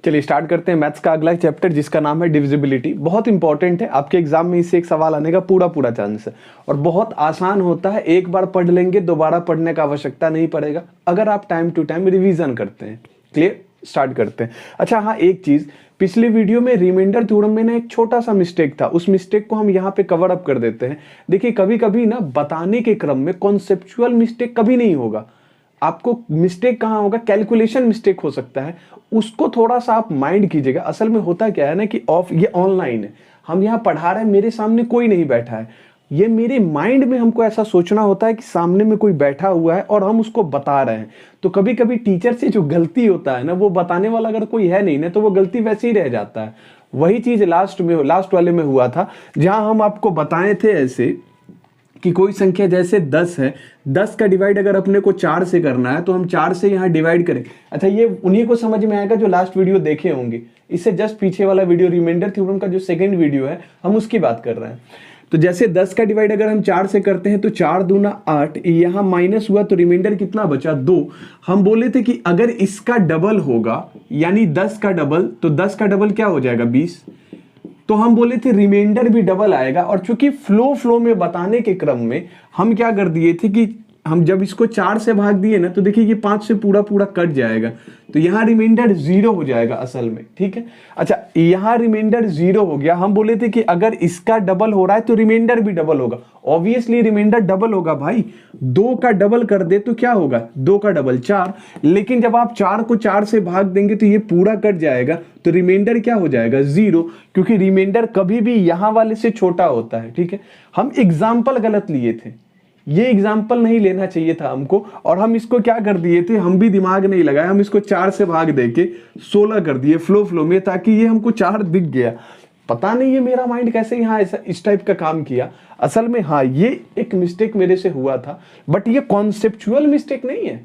चलिए स्टार्ट करते हैं मैथ्स का अगला चैप्टर जिसका नाम है डिविजिबिलिटी। बहुत इंपॉर्टेंट है, आपके एग्जाम में इससे एक सवाल आने का पूरा चांस है और बहुत आसान होता है। एक बार पढ़ लेंगे, दोबारा पढ़ने का आवश्यकता नहीं पड़ेगा अगर आप टाइम टू टाइम रिवीजन करते हैं। क्लियर, स्टार्ट करते हैं। अच्छा हाँ, एक चीज, पिछले वीडियो में रिमाइंडर थ्योरम में ना एक छोटा सा मिस्टेक था, उस मिस्टेक को हम यहाँ पे कवर अप कर देते हैं। देखिए कभी कभी ना बताने के क्रम में कॉन्सेप्चुअल मिस्टेक कभी नहीं होगा। आपको मिस्टेक कहाँ होगा, कैलकुलेशन मिस्टेक हो सकता है, उसको थोड़ा सा आप माइंड कीजिएगा। असल में होता क्या है ना कि ये ऑनलाइन है, हम यहाँ पढ़ा रहे हैं, मेरे सामने कोई नहीं बैठा है, ये मेरे माइंड में हमको ऐसा सोचना होता है कि सामने में कोई बैठा हुआ है और हम उसको बता रहे हैं। तो कभी कभी टीचर से जो गलती होता है ना, वो बताने वाला अगर कोई है नहीं ना, तो वो गलती वैसे ही रह जाता है। वही चीज लास्ट वाले में हुआ था, जहां हम आपको बताए थे ऐसे कि कोई संख्या जैसे 10 है, 10 का डिवाइड अगर अपने को 4 से करना है तो हम 4 से यहाँ डिवाइड करें। अच्छा, ये उन्हीं को समझ में आएगा जो लास्ट वीडियो देखे होंगे। इससे जस्ट पीछे वाला वीडियो रिमाइंडर थ्योरम का जो सेकंड वीडियो है, हम उसकी बात कर रहे हैं। तो जैसे 10 का डिवाइड अगर हम 4 से करते हैं तो 4 दूना 8, यहाँ माइनस हुआ तो रिमाइंडर कितना बचा, 2। हम बोले थे कि अगर इसका डबल होगा यानी 10 का डबल, तो 10 का डबल क्या हो जाएगा, 20। तो हम बोले थे रिमाइंडर भी डबल आएगा, और चूंकि फ्लो में बताने के क्रम में हम क्या कर दिए थे कि हम जब इसको 4 से भाग दिए ना, तो देखिए ये 5 से पूरा कट जाएगा, तो यहाँ रिमाइंडर 0 हो जाएगा असल में। ठीक है, अच्छा यहाँ रिमाइंडर 0 हो गया। हम बोले थे कि अगर इसका डबल हो रहा है तो रिमाइंडर भी डबल होगा। ऑब्वियसली रिमाइंडर डबल होगा भाई, 2 का डबल कर दे तो क्या होगा, 2 का डबल 4। लेकिन जब आप 4 को 4 से भाग देंगे तो ये पूरा कट जाएगा, तो रिमाइंडर क्या हो जाएगा, 0, क्योंकि रिमाइंडर कभी भी यहां वाले से छोटा होता है। ठीक है, हम एग्जाम्पल गलत लिए थे, ये एग्जाम्पल नहीं लेना चाहिए था हमको, और हम इसको क्या कर दिए थे, हम भी दिमाग नहीं लगाए, हम इसको 4 से भाग देके 16 कर दिए फ्लो में, ताकि ये हमको 4 दिख गया। पता नहीं ये मेरा माइंड कैसे यहाँ ऐसा इस टाइप का काम किया। असल में हाँ, ये एक मिस्टेक मेरे से हुआ था, बट ये कॉन्सेप्चुअल मिस्टेक नहीं है।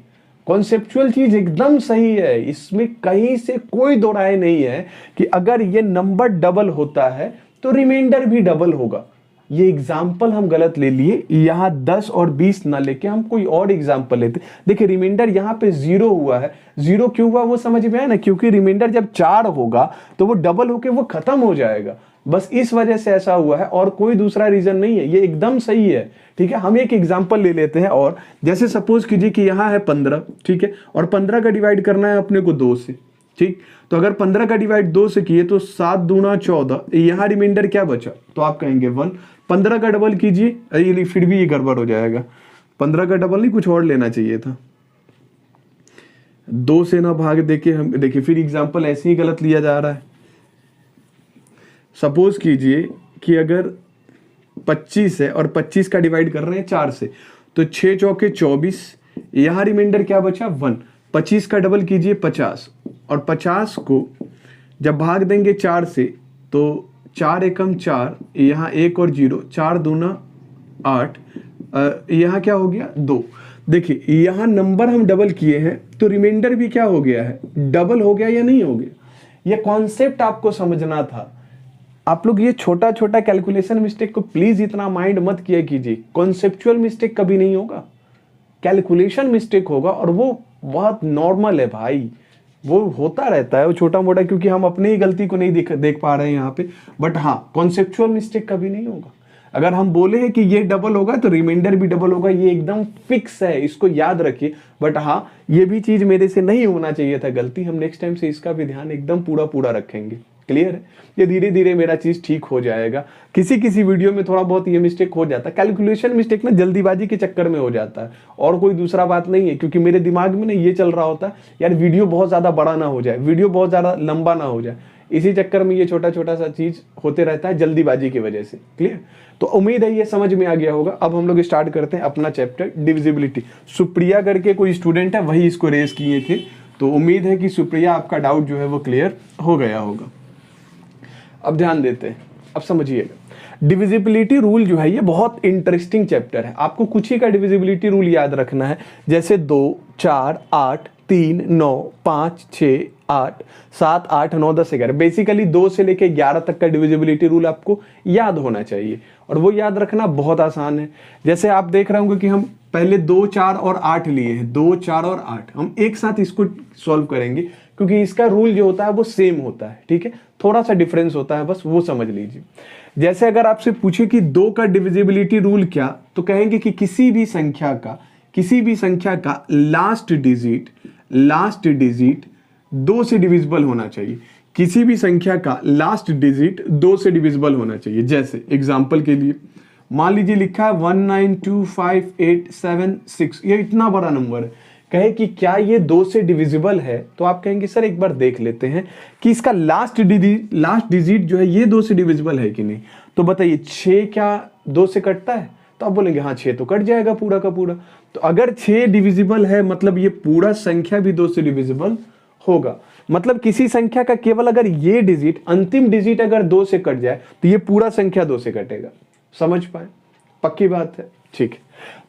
कॉन्सेप्चुअल चीज एकदम सही है, इसमें कहीं से कोई दो राय नहीं है कि अगर ये नंबर डबल होता है तो रिमाइंडर भी डबल होगा। ये एग्जाम्पल हम गलत ले लिए, यहाँ 10 और 20 ना लेके हम कोई और एग्जाम्पल लेते। देखिए रिमाइंडर यहाँ पे 0 हुआ है, 0 क्यों हुआ वो समझ में आया ना, क्योंकि रिमाइंडर जब 4 होगा तो वो डबल होके वो खत्म हो जाएगा, बस इस वजह से ऐसा हुआ है, और कोई दूसरा रीजन नहीं है, ये एकदम सही है। ठीक है, हम एक एग्जाम्पल ले लेते हैं, और जैसे सपोज कीजिए कि यहाँ है 15, ठीक है, और 15 का डिवाइड करना है अपने को 2 से। ठीक, तो अगर 15 का डिवाइड 2 से किए तो 7 दूना 14, यहाँ रिमाइंडर क्या बचा, तो आप कहेंगे 1। 15 का डबल कीजिए, फिर भी ये गड़बड़ हो जाएगा, 15 का डबल नहीं, कुछ और लेना चाहिए था, 2 से ना भाग देके हम देखिए फिर एग्जाम्पल ऐसे ही गलत लिया जा रहा है। सपोज कीजिए कि अगर 25 है और 25 का डिवाइड कर रहे हैं 4 से, तो 6 चौके 24, यहाँ रिमाइंडर क्या बचा, 1। 25 का डबल कीजिए 50, और 50 को जब भाग देंगे 4 से तो 4 एकम 4, यहाँ 1 और 0, 4 दूना 8, यहाँ क्या हो गया, 2। देखिए यहाँ नंबर हम डबल किए हैं तो रिमाइंडर भी क्या हो गया है, डबल हो गया या नहीं हो गया। ये कॉन्सेप्ट आपको समझना था। आप लोग ये छोटा कैलकुलेशन मिस्टेक को प्लीज इतना माइंड मत किया कीजिए। कॉन्सेप्चुअल मिस्टेक कभी नहीं होगा, कैलकुलेशन मिस्टेक होगा, और वो बहुत नॉर्मल है भाई, वो होता रहता है, वो छोटा मोटा, क्योंकि हम अपनी ही गलती को नहीं देख पा रहे हैं यहाँ पे। बट हाँ, कॉन्सेप्चुअल मिस्टेक कभी नहीं होगा। अगर हम बोले हैं कि ये डबल होगा तो रिमाइंडर भी डबल होगा, ये एकदम फिक्स है, इसको याद रखिए। बट हाँ, ये भी चीज मेरे से नहीं होना चाहिए था गलती, हम नेक्स्ट टाइम से इसका भी ध्यान एकदम पूरा रखेंगे। क्लियर है, ये धीरे धीरे मेरा चीज ठीक हो जाएगा। किसी वीडियो में थोड़ा बहुत ये मिस्टेक हो जाता है, कैलकुलेशन मिस्टेक ना जल्दीबाजी के चक्कर में हो जाता है, और कोई दूसरा बात नहीं है, क्योंकि मेरे दिमाग में ना ये चल रहा होता है यार वीडियो बहुत ज्यादा बड़ा ना हो जाए, वीडियो बहुत ज्यादा लंबा ना हो जाए, इसी चक्कर में ये छोटा सा चीज होते रहता है जल्दीबाजी की वजह से। क्लियर, तो उम्मीद है ये समझ में आ गया होगा। अब हम लोग स्टार्ट करते हैं अपना चैप्टर डिविजिबिलिटी। सुप्रिया करके कोई स्टूडेंट है, वही इसको रेज किए थे, तो उम्मीद है कि सुप्रिया आपका डाउट जो है वो क्लियर हो गया होगा। अब ध्यान देते हैं, अब समझिएगा डिविजिबिलिटी रूल जो है ये बहुत इंटरेस्टिंग चैप्टर है। आपको कुछ ही का डिविजिबिलिटी रूल याद रखना है, जैसे 2, 4, 8, 3, 9, 5, 6, 8, 7, 8, 9, 10, 11। बेसिकली 2 से लेके 11 तक का डिविजिबिलिटी रूल आपको याद होना चाहिए, और वो याद रखना बहुत आसान है। जैसे आप देख रहे होंगे कि हम पहले 2, 4 और 8 लिए हैं, 2, 4 और 8, हम एक साथ इसको सॉल्व करेंगे, क्योंकि इसका रूल जो होता है वो सेम होता है, ठीक है, थोड़ा सा डिफरेंस होता है, बस वो समझ लीजिए। जैसे अगर आपसे पूछे कि 2 का डिविजिबिलिटी रूल क्या, तो कहेंगे कि किसी भी संख्या का लास्ट डिजिट 2 से डिविजिबल होना चाहिए। किसी भी संख्या का लास्ट डिजिट 2 से डिविजिबल होना चाहिए। जैसे एग्जांपल के लिए मान लीजिए लिखा है 1925876, ये इतना बड़ा नंबर है, कहे कि क्या ये 2 से डिविजिबल है, तो आप कहेंगे सर एक बार देख लेते हैं कि इसका लास्ट डिजिट जो है ये 2 से डिविजिबल है कि नहीं। तो बताइए 6 क्या 2 से कटता है, तो आप बोलेंगे हाँ 6 तो कट जाएगा पूरा का पूरा। तो अगर 6 डिविजिबल है मतलब ये पूरा संख्या भी 2 से डिविजिबल होगा। मतलब किसी संख्या का केवल अगर ये डिजिट, अंतिम डिजिट अगर 2 से कट जाए तो ये पूरा संख्या 2 से कटेगा। समझ पाए? पक्की बात है, ठीक है।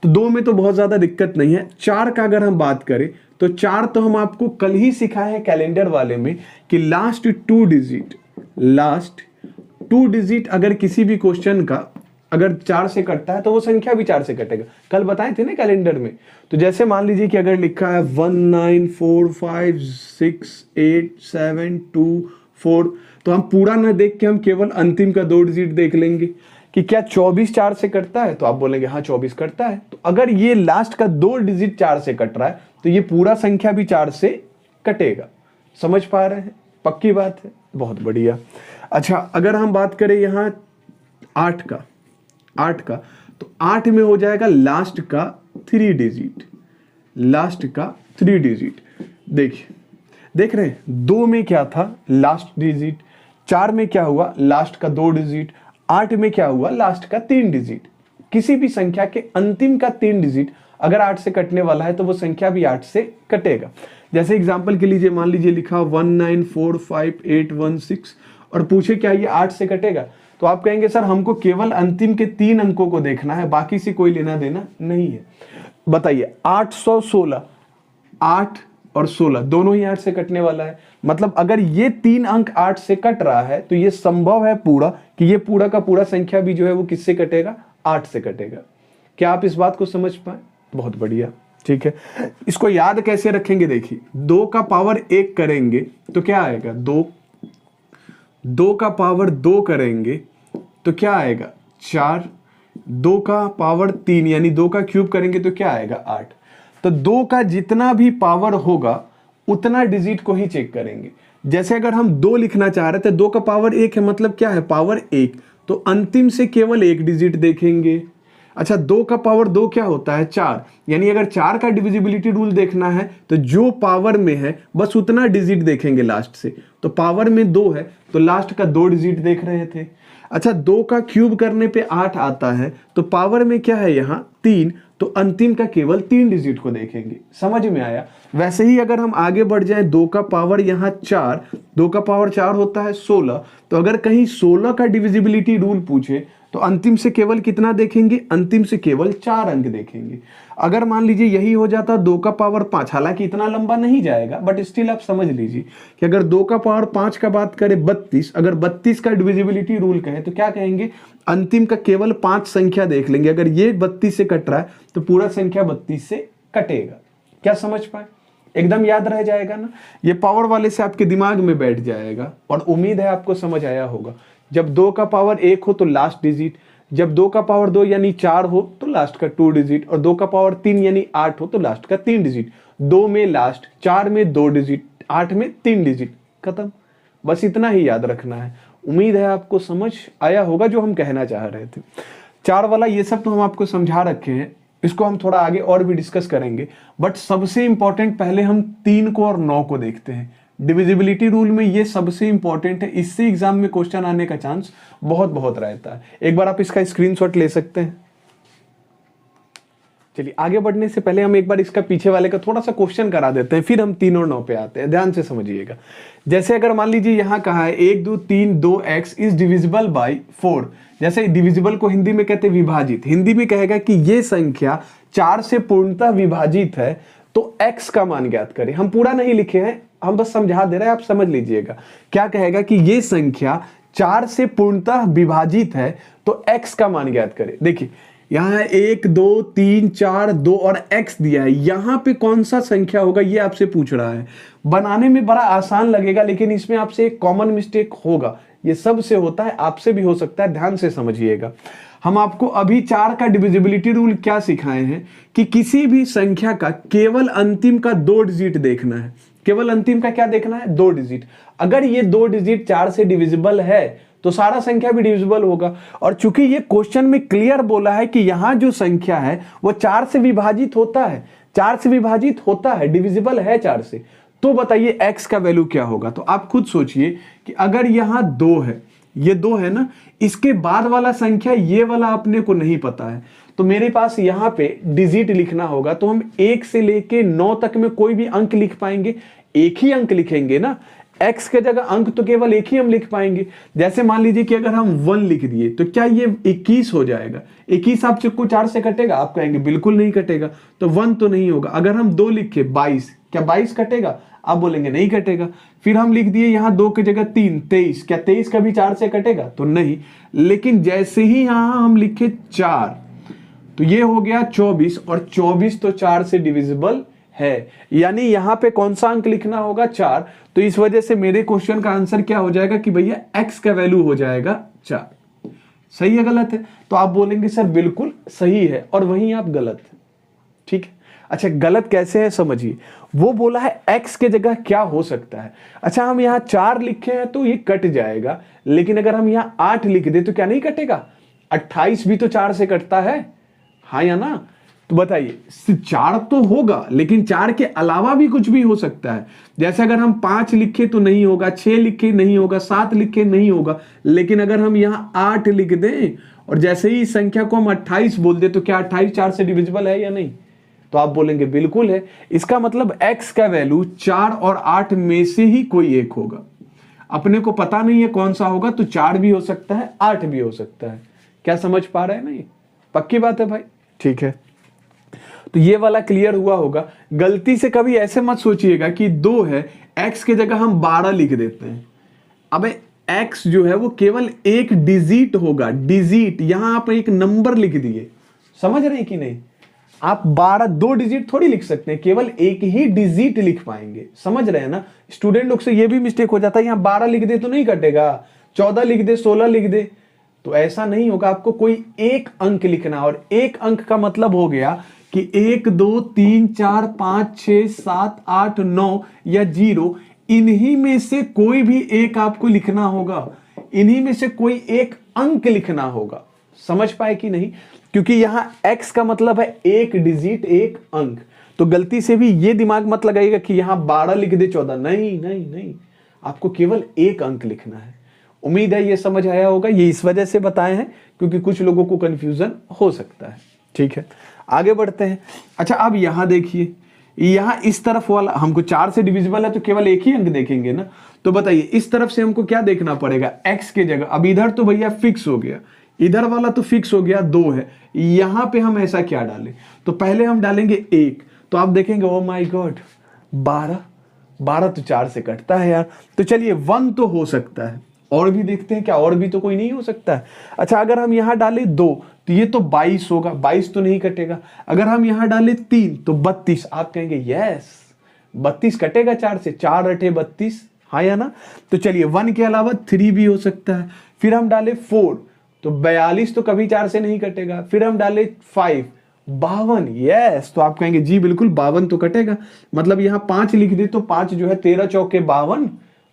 तो 2 में तो बहुत ज्यादा दिक्कत नहीं है। 4 का अगर हम बात करें तो 4 तो हम आपको कल ही सिखाए हैं कैलेंडर वाले में कि लास्ट टू डिजिट अगर किसी भी क्वेश्चन का अगर 4 से कटता है तो वो संख्या भी 4 से कटेगा। कल बताए थे ना कैलेंडर में। तो जैसे मान लीजिए कि अगर लिखा है 194568724, तो हम पूरा ना देख के हम केवल अंतिम का 2 डिजिट देख लेंगे कि क्या 24 4 से कटता है, तो आप बोलेंगे हाँ 24 कटता है। तो अगर ये लास्ट का 2 डिजिट 4 से कट रहा है तो ये पूरा संख्या भी 4 से कटेगा। समझ पा रहे हैं? पक्की बात है, बहुत बढ़िया। अच्छा अगर हम बात करें यहाँ 8 का, तो 8 में हो जाएगा लास्ट का 3 डिजिट। देखिए देख रहे हैं 2 में क्या था लास्ट डिजिट, 4 में क्या हुआ लास्ट का 2 डिजिट, 8 में क्या हुआ लास्ट का 3 डिजिट। किसी भी संख्या के अंतिम का 3 डिजिट अगर 8 से कटने वाला है तो वो संख्या भी 8 से कटेगा। जैसे एग्जांपल के लिए मान लीजिए लिखा 1945816 और पूछे क्या ये 8 से कटेगा, तो आप कहेंगे सर हमको केवल अंतिम के 3 अंकों को देखना है, बाकी से कोई लेना देना नहीं है। बताइए 816, 8 और 16 दोनों ही 8 से कटने वाला है। मतलब अगर ये 3 अंक 8 से कट रहा है तो ये संभव है पूरा कि ये पूरा का पूरा संख्या भी जो है वो किससे कटेगा, 8 से कटेगा। क्या आप इस बात को समझ पाए? बहुत बढ़िया, ठीक है। इसको याद कैसे रखेंगे, देखिए 2 का पावर 1 करेंगे तो क्या आएगा 2 का पावर 2 करेंगे तो क्या आएगा 4, 2 का पावर 3 यानी 2 का क्यूब करेंगे तो क्या आएगा 8। तो 2 का जितना भी पावर होगा उतना डिजिट को ही चेक करेंगे। जैसे अगर हम 2 लिखना चाह रहे थे, 2 का पावर 1 है मतलब क्या है पावर 1, तो अंतिम से केवल 1 डिजिट देखेंगे। अच्छा 2 का पावर 2 क्या होता है 4, यानी अगर 4 का डिविजिबिलिटी रूल देखना है तो जो पावर में है बस उतना डिजिट देखेंगे लास्ट से। तो पावर में 2 है तो लास्ट का 2 डिजिट देख रहे थे। अच्छा 2 का क्यूब करने पे 8 आता है तो पावर में क्या है यहाँ 3, तो अंतिम का केवल 3 डिजिट को देखेंगे। समझ में आया? वैसे ही अगर हम आगे बढ़ जाएं 2 का पावर यहाँ 4, 2 का पावर 4 होता है 16, तो अगर कहीं 16 का डिविजिबिलिटी रूल पूछे तो अंतिम से केवल कितना देखेंगे, अंतिम से केवल 4 अंक देखेंगे। अगर मान लीजिए यही हो जाता 2 का पावर 5, हालांकि इतना लंबा नहीं जाएगा बट स्टिल आप समझ लीजिए कि अगर 2 का पावर 5 का बात करें 32, अगर 32 का डिविजिबिलिटी रूल कहें तो क्या कहेंगे, अंतिम का केवल 5 संख्या देख लेंगे। अगर ये 32 से कट रहा है तो पूरा संख्या 32 से कटेगा। क्या समझ पाए? एकदम याद रह जाएगा ना, ये पावर वाले से आपके दिमाग में बैठ जाएगा और उम्मीद है आपको समझ आया होगा। जब 2 का पावर 1 हो तो लास्ट डिजिट, जब 2 का पावर 2 यानी 4 हो तो लास्ट का 2 डिजिट, और 2 का पावर 3 यानी 8 हो तो लास्ट का 3 डिजिट। 2 में लास्ट, 4 में 2 डिजिट, 8 में 3 डिजिट, खत्म। बस इतना ही याद रखना है। उम्मीद है आपको समझ आया होगा जो हम कहना चाह रहे थे। 4 वाला ये सब तो हम आपको समझा रखे हैं, इसको हम थोड़ा आगे और भी डिस्कस करेंगे, बट सबसे इंपॉर्टेंट पहले हम 3 को और 9 को देखते हैं। डिविजिबिलिटी रूल में ये सबसे इंपॉर्टेंट है, इससे एग्जाम में क्वेश्चन आने का चांस बहुत रहता है। एक बार आप इसका स्क्रीनशॉट ले सकते हैं। चलिए आगे बढ़ने से पहले हम एक बार इसका पीछे वाले का थोड़ा सा क्वेश्चन करा देते हैं, फिर हम 3 और 9 पे आते हैं। ध्यान से समझिएगा। जैसे अगर मान लीजिए यहाँ कहा है 1 2 3 2x इज डिविजिबल बाई 4। जैसे डिविजिबल को हिंदी में कहते हैं विभाजित, हिंदी में कहेगा कि ये संख्या 4 से पूर्णतः विभाजित है तो x का मान ज्ञात करें। हम पूरा नहीं लिखे हैं, हम बस समझा दे रहे हैं, आप समझ लीजिएगा। क्या कहेगा कि ये संख्या 4 से पूर्णतः विभाजित है तो x का मान ज्ञात करें। देखिए यहाँ 1 2 3 4 2 और x दिया है, यहाँ पे कौन सा संख्या होगा ये आपसे पूछ रहा है। बनाने में बड़ा आसान लगेगा, लेकिन इसमें आपसे एक कॉमन मिस्टेक होगा, ये सबसे होता है, आपसे भी हो सकता है, ध्यान से समझिएगा। हम आपको अभी 4 का डिविजिबिलिटी रूल क्या सिखाए हैं कि किसी भी संख्या का केवल अंतिम का 2 डिजिट देखना है। केवल अंतिम का क्या देखना है? 2 डिजिट। अगर ये 2 डिजिट 4 से डिविजिबल है तो सारा संख्या भी डिविजिबल होगा। और चूंकि ये क्वेश्चन में क्लियर बोला है कि यहां जो संख्या है वो 4 से विभाजित होता है, 4 से विभाजित होता है, डिविजिबल है 4 से, तो बताइए x का वैल्यू क्या होगा। तो आप खुद सोचिए कि अगर यहां 2 है, ये 2 है ना, इसके बाद वाला संख्या ये वाला अपने को नहीं पता है, तो मेरे पास यहां पे डिजिट लिखना होगा। तो हम 1 से लेके 9 तक में कोई भी अंक लिख पाएंगे? एक ही अंक लिखेंगे ना, x के जगह अंक तो केवल एक ही हम लिख पाएंगे। जैसे मान लीजिए कि अगर हम 1 लिख दिए तो क्या ये 21 हो जाएगा? 21 आप को 4 से कटेगा? आप कहेंगे बिल्कुल नहीं कटेगा, तो 1 तो नहीं होगा। अगर हम 2 लिखे 22, क्या 22 कटेगा? आप बोलेंगे नहीं कटेगा। फिर हम लिख दिए यहाँ 2 की जगह 3, 23, क्या 23 कभी 4 से कटेगा? तो नहीं। लेकिन जैसे ही यहां हम लिखे 4 तो ये हो गया 24, और 24 तो 4 से डिविजिबल है, यानी यहां पे कौन सा अंक लिखना होगा? 4। तो इस वजह से मेरे क्वेश्चन का आंसर क्या हो जाएगा कि भैया x का वैल्यू हो जाएगा 4। सही है गलत है? तो आप बोलेंगे सर बिल्कुल सही है, और वहीं आप गलत है। ठीक है, अच्छा गलत कैसे है समझिए। वो बोला है x के जगह क्या हो सकता है। अच्छा हम यहाँ 4 लिखे हैं तो ये कट जाएगा, लेकिन अगर हम यहाँ 8 लिख दे तो क्या नहीं कटेगा? 28 भी तो 4 से कटता है, हाँ या ना? तो बताइए, 4 तो होगा, लेकिन 4 के अलावा भी कुछ भी हो सकता है। जैसे अगर हम 5 लिखे तो नहीं होगा, 6 लिखे नहीं होगा, 7 लिखे नहीं होगा, लेकिन अगर हम यहाँ 8 लिख दें और जैसे ही इस संख्या को हम 28 बोल दे, तो क्या 28 4 से डिविजिबल है या नहीं? तो आप बोलेंगे बिल्कुल है। इसका मतलब x का वैल्यू 4 और 8 में से ही कोई एक होगा। अपने को पता नहीं है कौन सा होगा, तो 4 भी हो सकता है, 8 भी हो सकता है। क्या समझ पा रहे हैं ना? ये पक्की बात है भाई, ठीक है। तो ये वाला क्लियर हुआ होगा। गलती से कभी ऐसे मत सोचिएगा कि 2 है, x के जगह हम 12 लिख देते हैं। अबे x जो है वो केवल एक डिजिट होगा, डिजिट, यहां आप एक नंबर लिख दिए, समझ रहे हैं कि नहीं? आप 12 2 डिजिट थोड़ी लिख सकते हैं, केवल एक ही डिजिट लिख पाएंगे, समझ रहे हैं ना? स्टूडेंट लोग से ये भी मिस्टेक हो जाता है, यहां 12 लिख दे तो नहीं कटेगा, 14 लिख दे, 16 लिख दे, तो ऐसा नहीं होगा। आपको कोई एक अंक लिखना, और एक अंक का मतलब हो गया कि 1 2 3 4 5 6 7 8 9 या 0, इन्हीं में से कोई भी एक आपको लिखना होगा, इन्हीं में से कोई एक अंक लिखना होगा। समझ पाए कि नहीं? क्योंकि यहां x का मतलब है एक डिजिट, एक अंक। तो गलती से भी ये दिमाग मत लगाइएगा कि यहां 12 लिख दे 14, नहीं नहीं नहीं, आपको केवल एक अंक लिखना है। उम्मीद है ये समझ आया होगा। ये इस वजह से बताए हैं क्योंकि कुछ लोगों को कंफ्यूजन हो सकता है। ठीक है, आगे बढ़ते हैं। अच्छा अब यहां देखिए, यहां इस तरफ वाला हमको 4 से डिविजिबल है तो केवल एक ही अंक देखेंगे ना। तो बताइए इस तरफ से हमको क्या देखना पड़ेगा? x के जगह, अब इधर तो भैया फिक्स हो गया, इधर वाला तो फिक्स हो गया 2 है, यहां पे हम ऐसा क्या डालें? तो पहले हम डालेंगे 1, तो आप देखेंगे ओ माय गॉड 12 तो 4 से कटता है यार। तो चलिए 1 तो हो सकता है, और भी देखते हैं क्या, और भी तो कोई नहीं हो सकता है। अच्छा अगर हम यहां डालें 2 तो ये तो 22 होगा, 22 तो नहीं कटेगा। अगर हम यहां डालें 3 तो 32, आप कहेंगे यस 32 कटेगा 4 से, 4 8 32, हाँ या ना? तो चलिए 1 के अलावा 3 भी हो सकता है। फिर हम डालें 4 तो 42 तो कभी 4 से नहीं कटेगा। फिर हम डालें 5 52, यस, तो आप कहेंगे जी बिल्कुल 52 तो कटेगा। मतलब यहां 5 लिख दे तो 5 जो है 13 चौके 52,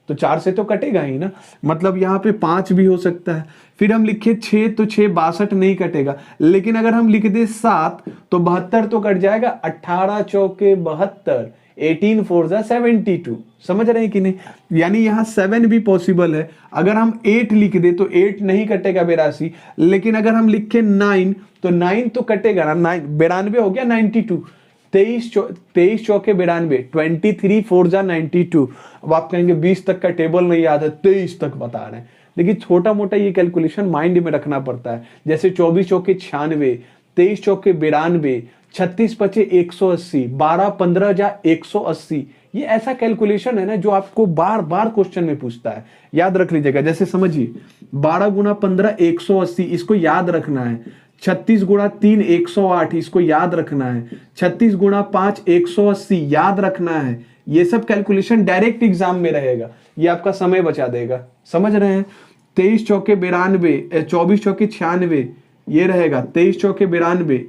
तो 4 से तो कटेगा ही ना। मतलब यहाँ पे 5 भी हो सकता है। फिर हम लिखे 6 तो 6 62 नहीं कटेगा। लेकिन अगर हम लिख दे 7 तो 72 तो कट जाएगा, 18 चौके 72, 18 4 जा 72, समझ रहे हैं कि नहीं? यानी यहाँ 7 भी पॉसिबल है। अगर हम 8 लिख दे तो 8 नहीं कटेगा 82, लेकिन अगर हम लिखे 9 तो 9 तो कटेगा ना, 9 92 हो गया 92, 23 चौके 92, 23 4 जा 92। अब आप कहेंगे 20 तक का टेबल नहीं याद है, 23 तक बता रहे हैं। देखिए छोटा मोटा ये कैलकुलेशन माइंड में रखना पड़ता है। जैसे 24 चौके 96, 23 चौके 92, 36 पचे 180, 12 15 जा 180। ये ऐसा कैलकुलेशन है ना जो आपको बार बार क्वेश्चन में पूछता है, याद रख लीजिएगा। जैसे समझिए 12 गुना 15 180, इसको याद रखना है। 36 गुणा 3 108, इसको याद रखना है। 36 गुणा 5 180 याद रखना है। ये सब कैलकुलेशन डायरेक्ट एग्जाम में रहेगा, ये आपका समय बचा देगा। समझ रहे हैं? 23 चौके 92, 24 चौके 96 ये रहेगा, 23 चौके 92,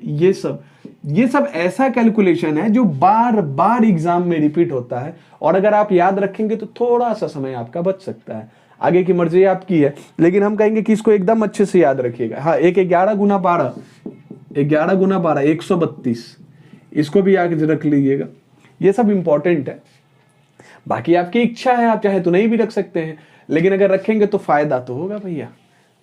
ये सब ऐसा कैलकुलेशन है जो बार बार एग्जाम में रिपीट होता है, और अगर आप याद रखेंगे तो थोड़ा सा समय आपका बच सकता है। आगे की मर्जी आपकी है, लेकिन हम कहेंगे कि इसको एकदम अच्छे से याद रखिएगा। हाँ, एक 11 गुना 12, 11 गुना 12 132, इसको भी याद रख लीजिएगा। ये सब इंपॉर्टेंट है। बाकी आपकी इच्छा है, आप चाहे तो नहीं भी रख सकते हैं, लेकिन अगर रखेंगे तो फायदा तो होगा भैया।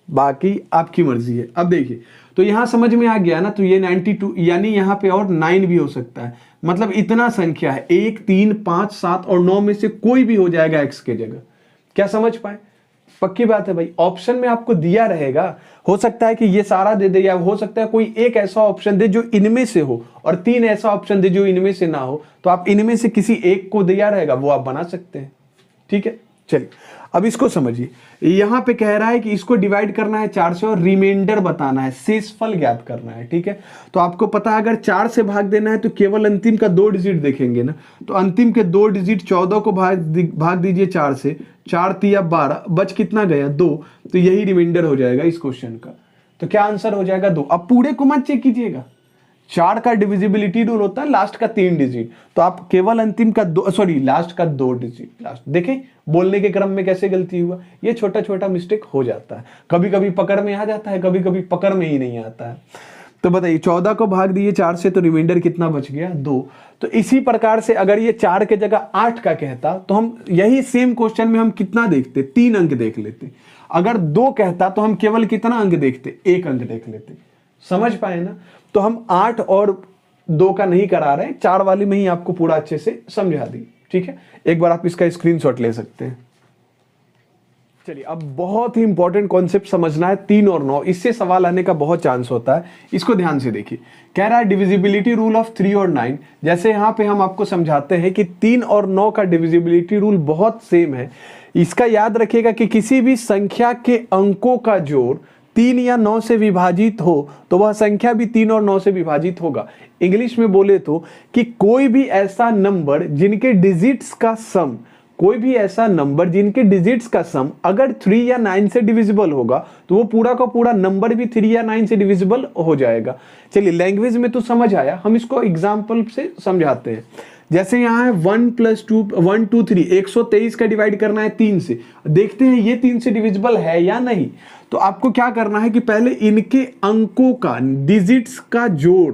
बाकी आपकी मर्जी है। अब देखिए, तो यहां समझ में आ गया ना, तो ये 92 यानी यहां पे और 9 भी हो सकता है। मतलब इतना संख्या है, 1 3 5 7 और 9 में से कोई भी हो जाएगा x के जगह। क्या समझ पाए? पक्की बात है भाई। ऑप्शन में आपको दिया रहेगा, हो सकता है कि ये सारा दे दे, या हो सकता है कोई एक ऐसा ऑप्शन दे जो इनमें से हो, और 3 ऐसा ऑप्शन दे जो इनमें से ना हो, तो आप इनमें से किसी एक को दिया रहेगा, वो आप बना सकते हैं। ठीक है, चलिए अब इसको समझिए। यहां पे कह रहा है कि इसको डिवाइड करना है 4 से और रिमाइंडर बताना है, शेषफल ज्ञात करना है। ठीक है, तो आपको पता है अगर 4 से भाग देना है तो केवल अंतिम का 2 डिजिट देखेंगे ना, तो अंतिम के 2 डिजिट 14 को भाग दीजिए 4 से, 4 तिया 12, बच कितना गया 2, तो यही रिमाइंडर हो जाएगा इस क्वेश्चन का। तो क्या आंसर हो जाएगा 2। अब पूरे को मत चेक कीजिएगा, 4 का डिविजिबिलिटी रूल होता है लास्ट का 3 डिजिट, तो आप केवल अंतिम का लास्ट का 2 डिजिट। लास्ट देखें बोलने के क्रम में कैसे गलती हुआ, ये छोटा छोटा मिस्टेक हो जाता है, कभी कभी पकड़ में आ जाता है, कभी कभी पकड़ में ही नहीं आता है। तो बताइए 14 को भाग दिए 4 से, तो रिमाइंडर कितना बच गया 2। तो इसी प्रकार से अगर ये 4 के जगह 8 का कहता, तो हम यही सेम क्वेश्चन में हम कितना देखते, 3 अंक देख लेते। अगर 2 कहता तो हम केवल कितना अंक देखते, 1 अंक देख लेते। समझ पाए ना? तो हम 8 और 2 का नहीं करा रहे हैं, 4 वाली में ही आपको पूरा अच्छे से समझा दी। ठीक है, एक बार आप इसका स्क्रीनशॉट ले सकते हैं। चलिए, अब बहुत ही इंपॉर्टेंट कॉन्सेप्ट समझना है, 3 और 9, इससे सवाल आने का बहुत चांस होता है। इसको ध्यान से देखिए, कह रहा है डिविजिबिलिटी रूल ऑफ 3 और 9। जैसे यहां पे हम आपको समझाते हैं कि 3 और 9 का डिविजिबिलिटी रूल बहुत सेम है। इसका याद रखिएगा कि किसी भी संख्या के अंकों का जोड़ 3 या 9 से विभाजित हो तो वह संख्या भी 3 और 9 से विभाजित होगा। इंग्लिश में बोले तो कि कोई भी ऐसा नंबर जिनके डिजिट्स का सम, कोई भी ऐसा नंबर जिनके डिजिट्स का सम अगर 3 या 9 से डिविजिबल होगा तो वो पूरा का पूरा नंबर भी 3 या 9 से डिविजिबल हो जाएगा। चलिए, लैंग्वेज में तो समझ आया, हम इसको एग्जाम्पल से समझाते हैं। जैसे यहाँ है 1 + 2 1 2 3, 123 का डिवाइड करना है 3 से, देखते हैं ये 3 से डिविजिबल है या नहीं। तो आपको क्या करना है कि पहले इनके अंकों का, डिजिट्स का जोड़,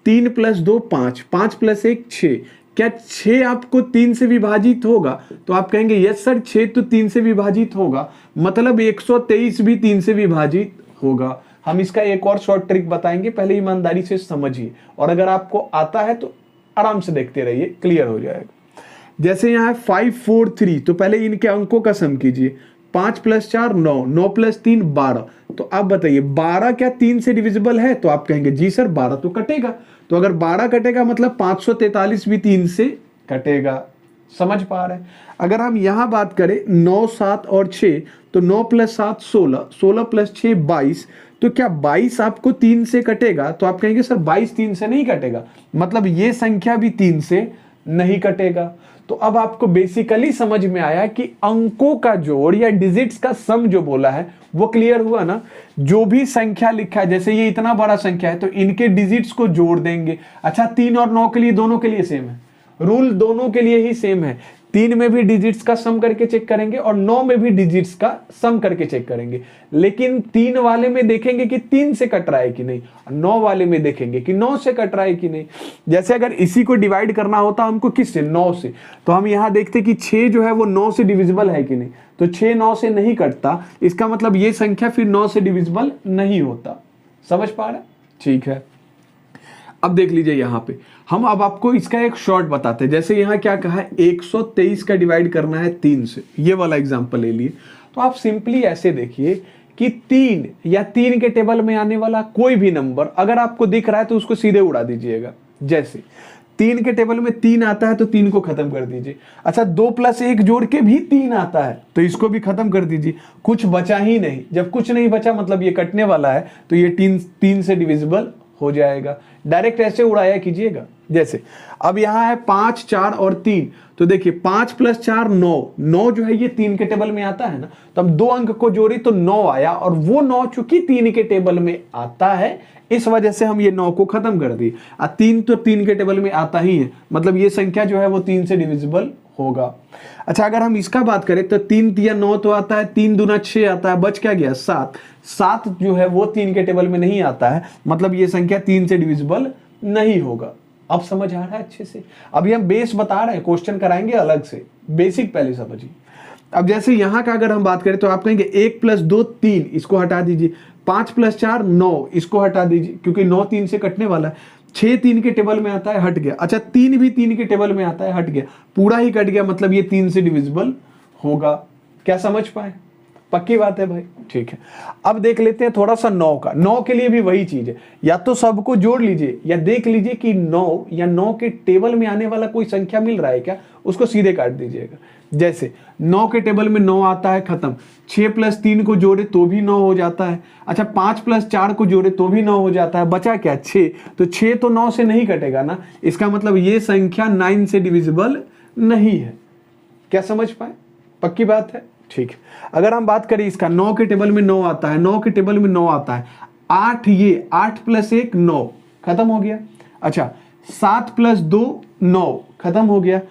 3 + 2 5, 5 + 1 6, क्या 6 आपको 3 से विभाजित होगा? तो आप कहेंगे यस सर 6 तो 3 से विभाजित होगा, मतलब 123 भी 3 से विभाजित होगा। हम इसका एक और शॉर्ट ट्रिक बताएंगे, पहले ईमानदारी से समझिए, और अगर आपको आता है तो आराम से देखते रहिए, क्लियर हो जाएगा। जैसे यहाँ है 5 4 3, तो पहले इनके अंकों का सम कीजिए, 5 + 4 9, 9 + 3 12। तो आप बताइए 12 क्या 3 से डिविजिबल है? तो आप कहेंगे जी सर 12 तो कटेगा। तो अगर 12 कटेगा मतलब 543 भी 3 से कटेगा। समझ पा रहे हैं? अगर हम यहां बात करें 9 7 और 6, तो 9 + 7 16, 16 + 6 22, तो क्या 22 आपको 3 से कटेगा? तो आप कहेंगे सर 22 3 से नहीं कटेगा, मतलब ये संख्या भी 3 से नहीं कटेगा। तो अब आपको बेसिकली समझ में आया कि अंकों का जोड़ या डिजिट्स का सम जो बोला है वो क्लियर हुआ ना। जो भी संख्या लिखा है, जैसे ये इतना बड़ा संख्या है तो इनके डिजिट्स को जोड़ देंगे। अच्छा, 3 और 9 के लिए दोनों के लिए सेम है, रूल दोनों के लिए ही सेम है। 3 में भी डिजिट्स का सम करके चेक करेंगे और 9 में भी डिजिट्स का सम करके चेक करेंगे, लेकिन 3 वाले में देखेंगे कि 3 से कट रहा है कि नहीं, 9 वाले में देखेंगे कि 9 से कट रहा है कि नहीं। जैसे अगर इसी को डिवाइड करना होता हमको किससे, 9 से, तो हम यहां देखते कि 6 जो है वो 9 से डिविजिबल है कि नहीं, तो 6 9 से नहीं कटता, इसका मतलब ये संख्या फिर 9 से डिविजिबल नहीं होता। समझ पा रहे? ठीक है, अब देख लीजिए यहां पे हम अब आपको इसका एक शॉर्ट बताते हैं। जैसे यहां क्या कहा है, 123 का डिवाइड करना है 3 से, ये वाला एग्जांपल ले लिए। तो आप सिंपली ऐसे देखिए कि 3 या 3 के टेबल में आने वाला कोई भी नंबर अगर आपको दिख रहा है तो उसको सीधे उड़ा दीजिएगा। जैसे 3 के टेबल में 3 आता है तो 3 को खत्म कर दीजिए। अच्छा 2 + 1 जोड़ के भी 3 आता है तो इसको भी खत्म कर दीजिए। कुछ बचा ही नहीं, जब कुछ नहीं बचा मतलब ये कटने वाला है तो ये 3 से डिविजिबल हो जाएगा। डायरेक्ट ऐसे उड़ाया कीजिएगा। जैसे अब यहाँ है 5, 4 और 3, तो देखिए 5 + 4 9, 9 जो है ये 3 के टेबल में आता है ना, तो हम 2 अंक को जोड़ी तो 9 आया, और वो 9 चूंकि 3 के टेबल में आता है इस वजह से हम ये 9 को खत्म कर दिए। 3 तो 3 के टेबल में आता ही है, मतलब ये संख्या जो है वो 3 से डिविजिबल होगा। अच्छा अगर हम इसका बात करें तो 3 × 9 तो आता है, 3 दूना 6 आता है, बच क्या गया 7। 7 जो है वो 3 के टेबल में नहीं आता है, मतलब ये संख्या 3 से डिविजिबल नहीं होगा। अब समझ आ रहा है अच्छे से? अभी हम बेस बता रहे हैं, क्वेश्चन कराएंगे अलग से, बेसिक पहले समझिए। अब जैसे यहाँ का अगर हम बात करें तो आप कहेंगे 1 + 2 3, इसको हटा दीजिए। 5 + 4 9, इसको हटा दीजिए क्योंकि 9 3 से कटने वाला है। 6 3 के टेबल में आता है, हट गया। अच्छा 3 भी 3 के टेबल में आता है, हट गया, पूरा ही कट गया, मतलब ये 3 से डिविजिबल होगा। क्या समझ पाए? पक्की बात है भाई, ठीक है। अब देख लेते हैं थोड़ा सा 9 का। 9 के लिए भी वही चीज है, या तो सबको जोड़ लीजिए या देख लीजिए कि 9 या 9 के टेबल में आने वाला कोई संख्या मिल रहा है क्या, उसको सीधे काट दीजिएगा। जैसे 9 के टेबल में 9 आता है, खत्म। 6 + 3 को जोड़े तो भी 9 हो जाता है। अच्छा 5 + 4 को जोड़े तो भी 9 हो जाता है, बचा क्या 6, तो 6 तो 9 से नहीं कटेगा ना, इसका मतलब ये संख्या 9 से डिविजिबल नहीं है। क्या समझ पाए? पक्की बात है, ठीक है। अगर हम बात करें इसका, 9 के टेबल में 9 आता है, 9 के टेबल में 9 आता है, 8 ये 8 + 1 9, खत्म हो गया। अच्छा 7 + 2 9, खत्म हो गया।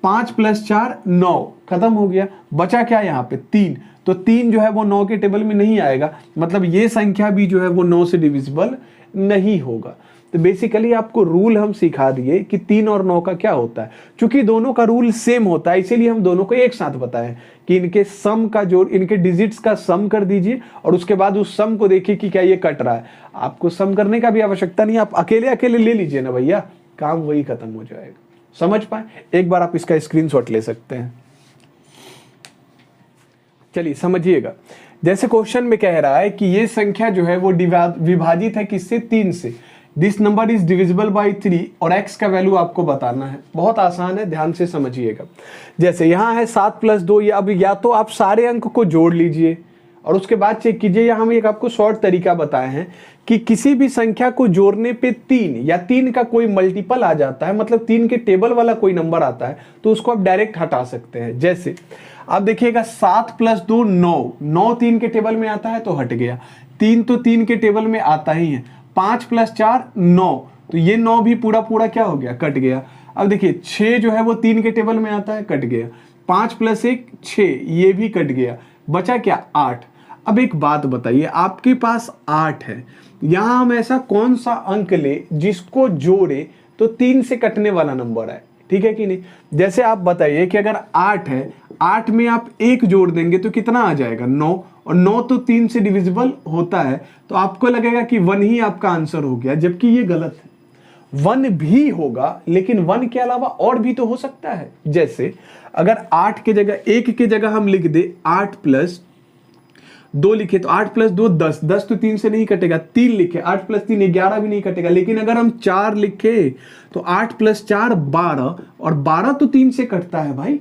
5 + 4 9, खत्म हो गया। बचा क्या यहाँ पे 3, तो 3 जो है वो 9 के टेबल में नहीं आएगा, मतलब ये संख्या भी जो है वो 9 से डिविजिबल नहीं होगा। तो बेसिकली आपको रूल हम सिखा दिए कि 3 और 9 का क्या होता है। चूंकि दोनों का रूल सेम होता है इसीलिए हम दोनों को एक साथ बताएं कि इनके सम का जोड़, इनके डिजिट्स का सम कर दीजिए और उसके बाद उस सम को देखिए कि क्या ये कट रहा है। आपको सम करने का भी आवश्यकता नहीं, आप अकेले अकेले ले लीजिए ना भैया, काम वही खत्म हो जाएगा। समझ पाए? एक बार आप इसका स्क्रीनशॉट ले सकते हैं। चलिए समझिएगा। जैसे क्वेश्चन में कह रहा है कि ये संख्या जो है वो विभाजित है किससे, 3 से। This number is divisible by 3 और x का वैल्यू आपको बताना है। बहुत आसान है, ध्यान से समझिएगा। जैसे यहाँ है 7 + 2, या अब या तो आप सारे अंक को जोड़ लीजिए और उसके बाद चेक कीजिए। यहाँ हम एक आपको शॉर्ट तरीका बताए हैं कि किसी भी संख्या को जोड़ने पे 3 या 3 का कोई मल्टीपल आ जाता है, मतलब 3 के टेबल वाला कोई नंबर आता है, तो उसको आप डायरेक्ट हटा सकते हैं। जैसे आप देखिएगा 7 + 2 9, 9 3 के टेबल में आता है तो हट गया। 3 तो 3 के टेबल में आता ही है। 5 + 4 9, तो ये 9 भी पूरा पूरा क्या हो गया, कट गया। अब देखिए 6 जो है वो 3 के टेबल में आता है, कट गया। 5 + 1 6, ये भी कट गया। बचा क्या 8। अब एक बात बताइए, आपके पास 8 है, यहां हम ऐसा कौन सा अंक ले जिसको जोड़े तो 3 से कटने वाला नंबर है, ठीक है कि नहीं? जैसे आप बताइए कि अगर 8 है, 8 में आप 1 जोड़ देंगे तो कितना आ जाएगा 9, और 9 तो 3 से डिविजिबल होता है, तो आपको लगेगा कि 1 ही आपका आंसर हो गया, जबकि ये गलत है। 1 भी होगा, लेकिन 1 के अलावा और भी तो हो सकता है। जैसे अगर 8 के जगह 1 के जगह हम लिख दे 8 + 2 लिखे तो 8 + 2 10, 10 तो 3 से नहीं कटेगा। 3 लिखे 8 + 3 11 भी नहीं कटेगा। लेकिन अगर हम 4 लिखे तो 8 + 4 12, और 12 तो 3 से कटता है भाई।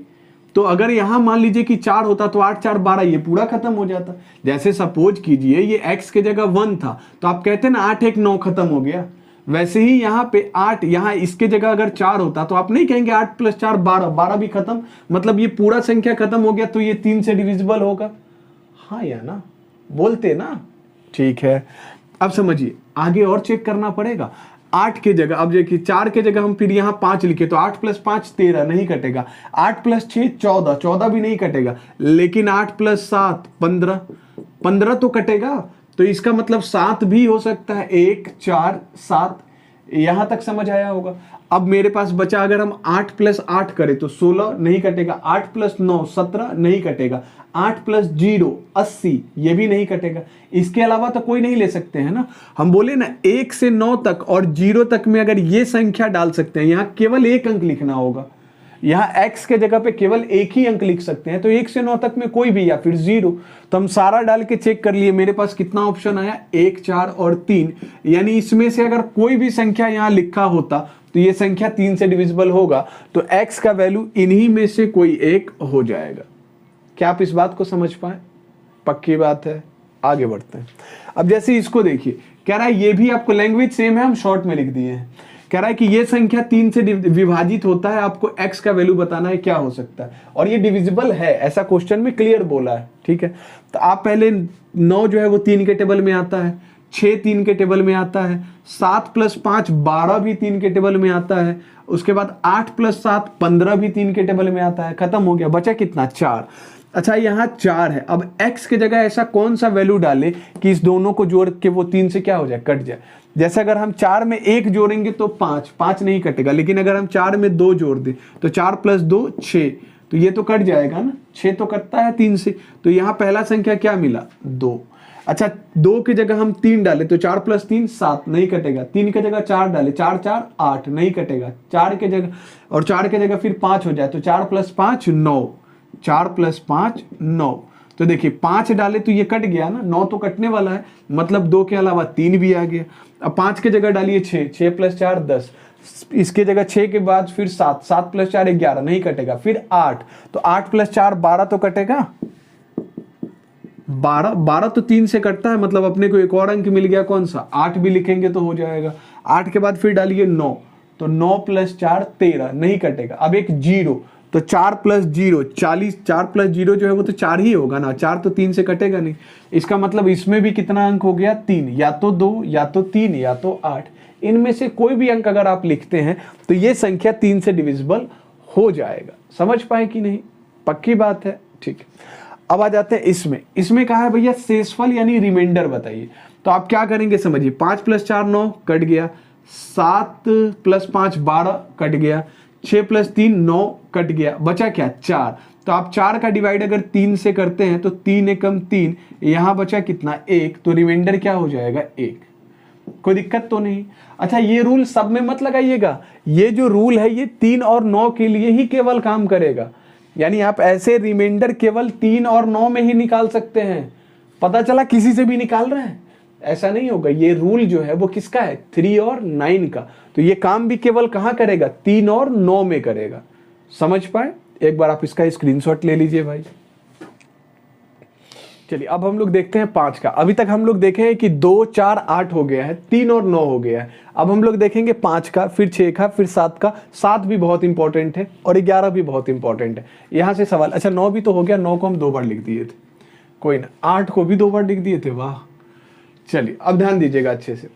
तो अगर यहां मान लीजिए कि 4 होता तो 8 4 12, ये पूरा खत्म हो जाता। जैसे सपोज कीजिए ये x के जगह 1 था तो आप कहते ना 8 1 9 खत्म हो गया। वैसे ही यहाँ पे 8, यहाँ इसके जगह अगर 4 होता तो आप नहीं कहेंगे 8 + 4 12, 12 भी खत्म, मतलब ये पूरा संख्या खत्म हो गया, तो ये 3 से डिविजिबल होगा। हाँ या ना, बोलते ना, ठीक है। अब समझिए आगे और चेक करना पड़ेगा। 8 के जगह अब देखिए 4 के जगह हम फिर यहाँ 5 लिखे तो 8 + 5 13, नहीं कटेगा। 8 + 6 14, 14 भी नहीं कटेगा। लेकिन 8 + 7 15, 15 तो कटेगा। तो इसका मतलब 7 भी हो सकता है, 1 4 7, यहां तक समझ आया होगा। अब मेरे पास बचा, अगर हम 8 + 8 करें तो 16 नहीं कटेगा। 8 + 9 17 नहीं कटेगा। 8 + 0 80, ये भी नहीं कटेगा। इसके अलावा तो कोई नहीं ले सकते हैं ना। हम बोले ना 1 से 9 तक और 0 तक में अगर ये संख्या डाल सकते हैं, यहाँ केवल एक अंक लिखना होगा। यहाँ x के जगह पे केवल एक ही अंक लिख सकते हैं, तो 1 से 9 तक में कोई भी, या फिर 0। तो हम सारा डाल के चेक कर लिए, मेरे पास कितना ऑप्शन आया 1 4 और 3, यानी इसमें से अगर कोई भी संख्या यहाँ लिखा होता तो ये संख्या 3 से डिविजिबल होगा, तो x का वैल्यू इन्हीं में से कोई एक हो जाएगा। क्या आप इस बात को समझ पाए? पक्की बात है। आगे बढ़ते हैं। अब जैसे इसको देखिए, कह रहा है ये भी आपको लैंग्वेज सेम है, हम शॉर्ट में लिख दिए हैं। कह रहा है कि ये संख्या 3 से विभाजित होता है, आपको x का वैल्यू बताना है क्या हो सकता है, और ये डिविजिबल है, ऐसा क्वेश्चन में क्लियर बोला है। ठीक है, तो आप पहले 9 जो है वो 3 के टेबल में आता है, 6 3 के टेबल में आता है, 7 + 5 12 भी 3 के टेबल में आता है, उसके बाद 8 + 7 15 भी 3 के टेबल में आता है। खत्म हो गया, बचा कितना? 4। अच्छा, यहाँ 4 है। अब x के जगह ऐसा कौन सा वैल्यू डाले कि इस दोनों को जोड़ के वो 3 से क्या हो जाए? कट जाए। जैसे अगर हम 4 में 1 जोड़ेंगे तो 5 नहीं कटेगा, लेकिन अगर हम 4 में 2 जोड़ दें तो 4 + 2 6, तो ये तो कट जाएगा ना, 6 तो कटता है 3 से। तो यहाँ पहला संख्या क्या मिला? 2। अच्छा, 2 की जगह हम 3 डाले तो 4 + 3 7, नहीं कटेगा। 3 की जगह 4 डाले, 4 4 8, नहीं कटेगा। 4 के जगह, और 4 के जगह फिर 5 हो जाए तो 4 + 5 9, 4 + 5 9। तो देखिए 5 डाले तो ये कट गया ना, 9 तो कटने वाला है, मतलब 2 के अलावा 3 भी आ गया। अब 5 के जगह डालिए 6, 6 + 4 10, इसके जगह 6 के बाद फिर 7, 7 + 4 11, नहीं कटेगा। फिर 8, तो 8 + 4 12 तो कटेगा। 12 तो 3 से कटता है, मतलब अपने को एक और अंक मिल गया, कौन सा? 8 भी लिखेंगे तो हो जाएगा। 8 के बाद फिर डालिए 9, तो 9 + 4 13, नहीं कटेगा। अब एक 0, तो 4 + 0 40, 4 + 0 जो है वो तो 4 ही होगा ना, 4 तो 3 से कटेगा नहीं। इसका मतलब इसमें भी कितना अंक हो गया? 3, या तो 2 या तो 3 या तो 8, इनमें से कोई भी अंक अगर आप लिखते हैं तो ये संख्या 3 से डिविजिबल हो जाएगा। समझ पाए कि नहीं? पक्की बात है। ठीक है, अब आ जाते हैं इसमें कहा है भैया शेषफल यानी रिमाइंडर बताइए। तो आप क्या करेंगे समझिए, 5 + 4 9 कट गया, 7 + 5 12 कट गया, 6 + 3 9 कट गया, बचा क्या? 4। तो आप 4 का डिवाइड अगर 3 से करते हैं तो 3 एकम 3, यहाँ बचा कितना? 1, तो रिमाइंडर क्या हो जाएगा? 1। कोई दिक्कत तो नहीं? अच्छा, ये रूल सब में मत लगाइएगा, ये जो रूल है ये 3 और 9 के लिए ही केवल काम करेगा। यानी आप ऐसे रिमाइंडर केवल 3 और 9 में ही निकाल सकते हैं। पता चला किसी से भी निकाल रहे हैं, ऐसा नहीं होगा। ये रूल जो है वो किसका है? 3 और 9 का। तो ये काम भी केवल कहां करेगा? 3 और 9 में करेगा। समझ पाए? एक बार आप इसका स्क्रीनशॉट ले लीजिए भाई। चलिए अब हम लोग देखते हैं 5 का। अभी तक हम लोग देखे हैं कि 2 4 8 हो गया है, 3 और 9 हो गया है। अब हम लोग देखेंगे 5 का, फिर 6 का, फिर 7 का। 7 भी बहुत इंपॉर्टेंट है और 11 भी बहुत इंपॉर्टेंट है। यहां से सवाल, अच्छा 9 भी तो हो गया, 9 को हम 2 बार लिख दिए थे, कोई ना। 8 को भी 2 बार लिख दिए थे, वाह। चलिए अब ध्यान दीजिएगा अच्छे से।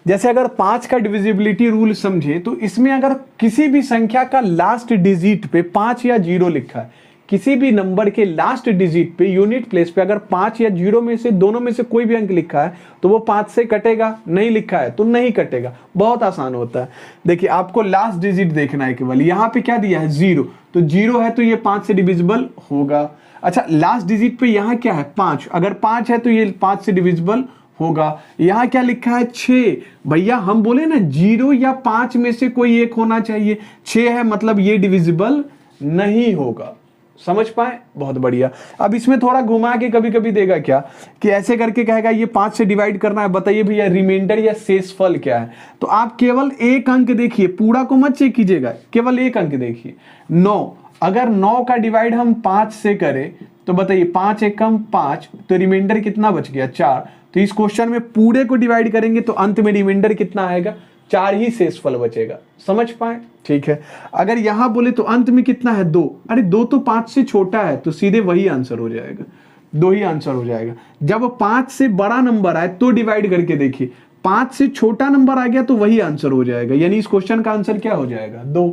जैसे अगर 5 का डिविजिबिलिटी रूल समझे तो इसमें अगर किसी भी संख्या का लास्ट डिजिट पे 5 या 0 लिखा है, किसी भी नंबर के लास्ट डिजिट पे यूनिट प्लेस पे अगर 5 या 0 में से दोनों में से कोई भी अंक लिखा है तो वो 5 से कटेगा, नहीं लिखा है तो नहीं कटेगा। बहुत आसान होता है। देखिए आपको लास्ट डिजिट देखना है केवल, यहाँ पे क्या दिया है? 0, तो 0 है तो ये 5 से डिविजिबल होगा। अच्छा लास्ट डिजिट पे यहाँ क्या है? 5, अगर 5 है तो ये 5 से डिविजिबल होगा। यहाँ क्या लिखा है? 6, भैया हम बोले ना 0 या 5 में से कोई एक होना चाहिए, 6 है मतलब ये डिविजिबल नहीं होगा। समझ पाए? बहुत बढ़िया। अब इसमें थोड़ा घुमा के कभी कभी देगा क्या कि ऐसे करके कहेगा ये 5 से डिवाइड करना है, बताइए भैया रिमाइंडर या शेषफल क्या है। तो आप केवल एक अंक देखिए, पूरा को मत चेक कीजिएगा, केवल एक अंक देखिए। 9, अगर 9 का डिवाइड हम 5 से करें तो बताइए 5 एकम 5, तो रिमाइंडर कितना बच गया? 4। तो इस क्वेश्चन में पूरे को डिवाइड करेंगे तो अंत में रिमाइंडर कितना आएगा? 4 ही शेषफल बचेगा। समझ पाए? ठीक है। अगर यहां बोले तो अंत में कितना है? 2, अरे 2 तो 5 से छोटा है तो सीधे वही आंसर हो जाएगा, 2 ही आंसर हो जाएगा। जब 5 से बड़ा नंबर आए तो डिवाइड करके देखिए, 5 से छोटा नंबर आ गया तो वही आंसर हो जाएगा, यानी इस क्वेश्चन का आंसर क्या हो जाएगा? 2।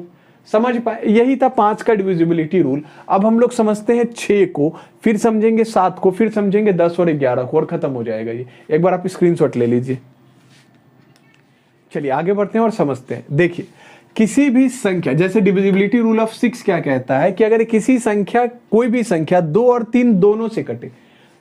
समझ पाए? यही था 5 का डिविजिबिलिटी रूल। अब हम लोग समझते हैं 6 को, फिर समझेंगे 7 को, फिर समझेंगे 10 और 11 को, और खत्म हो जाएगा ये। एक बार आप स्क्रीनशॉट ले लीजिए। चलिए आगे बढ़ते हैं और समझते हैं। देखिए किसी भी संख्या, जैसे डिविजिबिलिटी रूल ऑफ 6 क्या कहता है कि अगर किसी संख्या, कोई भी संख्या 2 और 3 दोनों से कटे,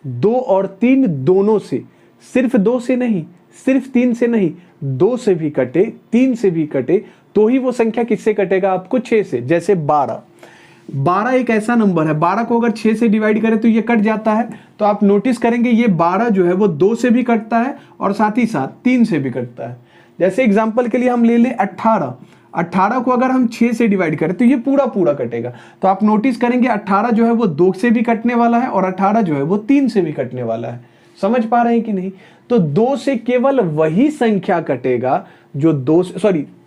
2 और 3 दोनों से, सिर्फ 2 से नहीं, सिर्फ 3 से नहीं, 2 से भी कटे, 3 से भी कटे, तो ही वो संख्या किससे कटेगा? आपको 6 से। जैसे 12 एक ऐसा नंबर है, 12 को अगर 6 से डिवाइड करें तो ये कट जाता है। तो आप नोटिस करेंगे ये 12 जो है वो 2 से भी कटता है और साथ ही साथ 3 से भी कटता है। जैसे एग्जांपल के लिए हम ले लें 18, 18 को अगर हम 6 से डिवाइड करें तो ये पूरा पूरा कटेगा। तो आप नोटिस करेंगे 18 जो है वो 2 से भी कटने वाला है और 18 जो है वो 3 से भी कटने वाला है। समझ पा रहे हैं कि नहीं? तो 2 से केवल वही संख्या कटेगा जो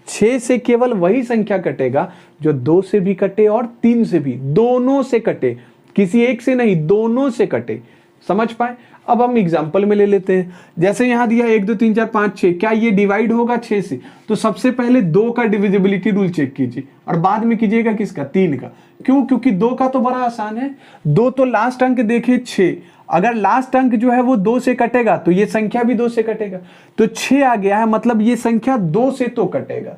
6 से केवल वही संख्या कटेगा जो 2 से भी कटे और 3 से भी, दोनों से कटे, किसी एक से नहीं, दोनों से कटे। समझ पाए? अब हम एग्जांपल में ले लेते हैं। जैसे यहां दिया 1 2 3 4 5 6, क्या ये डिवाइड होगा 6 से? तो सबसे पहले 2 का डिविजिबिलिटी रूल चेक कीजिए और बाद में कीजिएगा किसका? 3 का। क्यों? क्योंकि 2 का तो बड़ा आसान है। 2 तो लास्ट अंक देखे 6, अगर लास्ट अंक जो है वो 2 से कटेगा तो ये संख्या भी 2 से कटेगा। तो 6 आ गया है, मतलब ये संख्या 2 से तो कटेगा,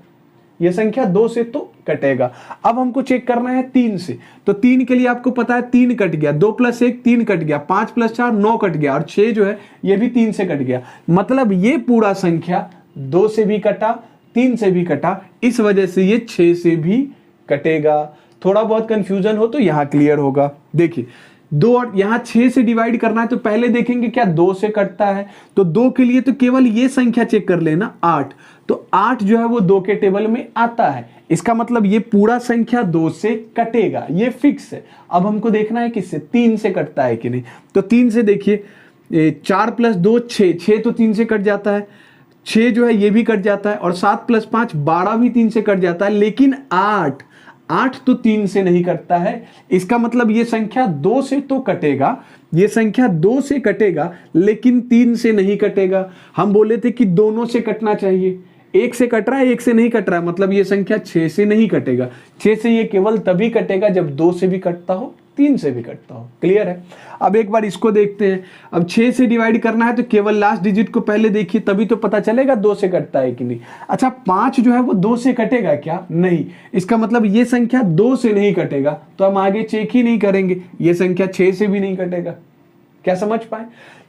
ये संख्या 2 से तो कटेगा। अब हमको चेक करना है 3 से। तो 3 के लिए आपको पता है 3 कट गया, 2 + 1 3 कट गया, 5 + 4 9 कट गया और 6 जो है ये भी 3 से कट गया। मतलब ये पूरा संख्या 2 से भी कटा, 3 से भी कटा, इस वजह से ये 6 से भी कटेगा। थोड़ा बहुत कंफ्यूजन हो तो यहां क्लियर होगा। देखिए 2 और यहां 6 से डिवाइड करना है तो पहले देखेंगे क्या 2 से कटता है। तो 2 के लिए तो केवल ये संख्या चेक कर लेना 8, तो 8 जो है वो 2 के टेबल में आता है। इसका मतलब ये पूरा संख्या 2 से कटेगा, ये फिक्स है। अब हमको देखना है किससे? 3 से कटता है कि नहीं। तो 3 से देखिए 4 + 2 6, 6 तो 3 से कट जाता है, 6 जो है ये भी कट जाता है और 7 + 5 12 भी 3 से कट जाता है, लेकिन 8 तो 3 से नहीं कटता है। इसका मतलब ये संख्या 2 से तो कटेगा, ये संख्या 2 से कटेगा लेकिन 3 से नहीं कटेगा। हम बोले थे कि दोनों से कटना चाहिए, 1 से कट रहा है 1 से नहीं कट रहा है, मतलब ये संख्या 6 से नहीं कटेगा। 6 से ये केवल तभी कटेगा जब 2 से भी कटता हो, 3 से भी कटता हो। क्लियर है? अब एक बार इसको देखते हैं। अब 6 से डिवाइड करना है तो केवल लास्ट डिजिट को पहले देखिए, तभी तो पता चलेगा 2 से कटता है कि नहीं। अच्छा 5 जो है वो 2 से कटेगा क्या? नहीं। इसका मतलब ये संख्या 2 से नहीं कटेगा, तो हम आगे चेक ही नहीं करेंगे। ये संख्या 6 से भी नहीं कटेगा। क्या समझ पाए?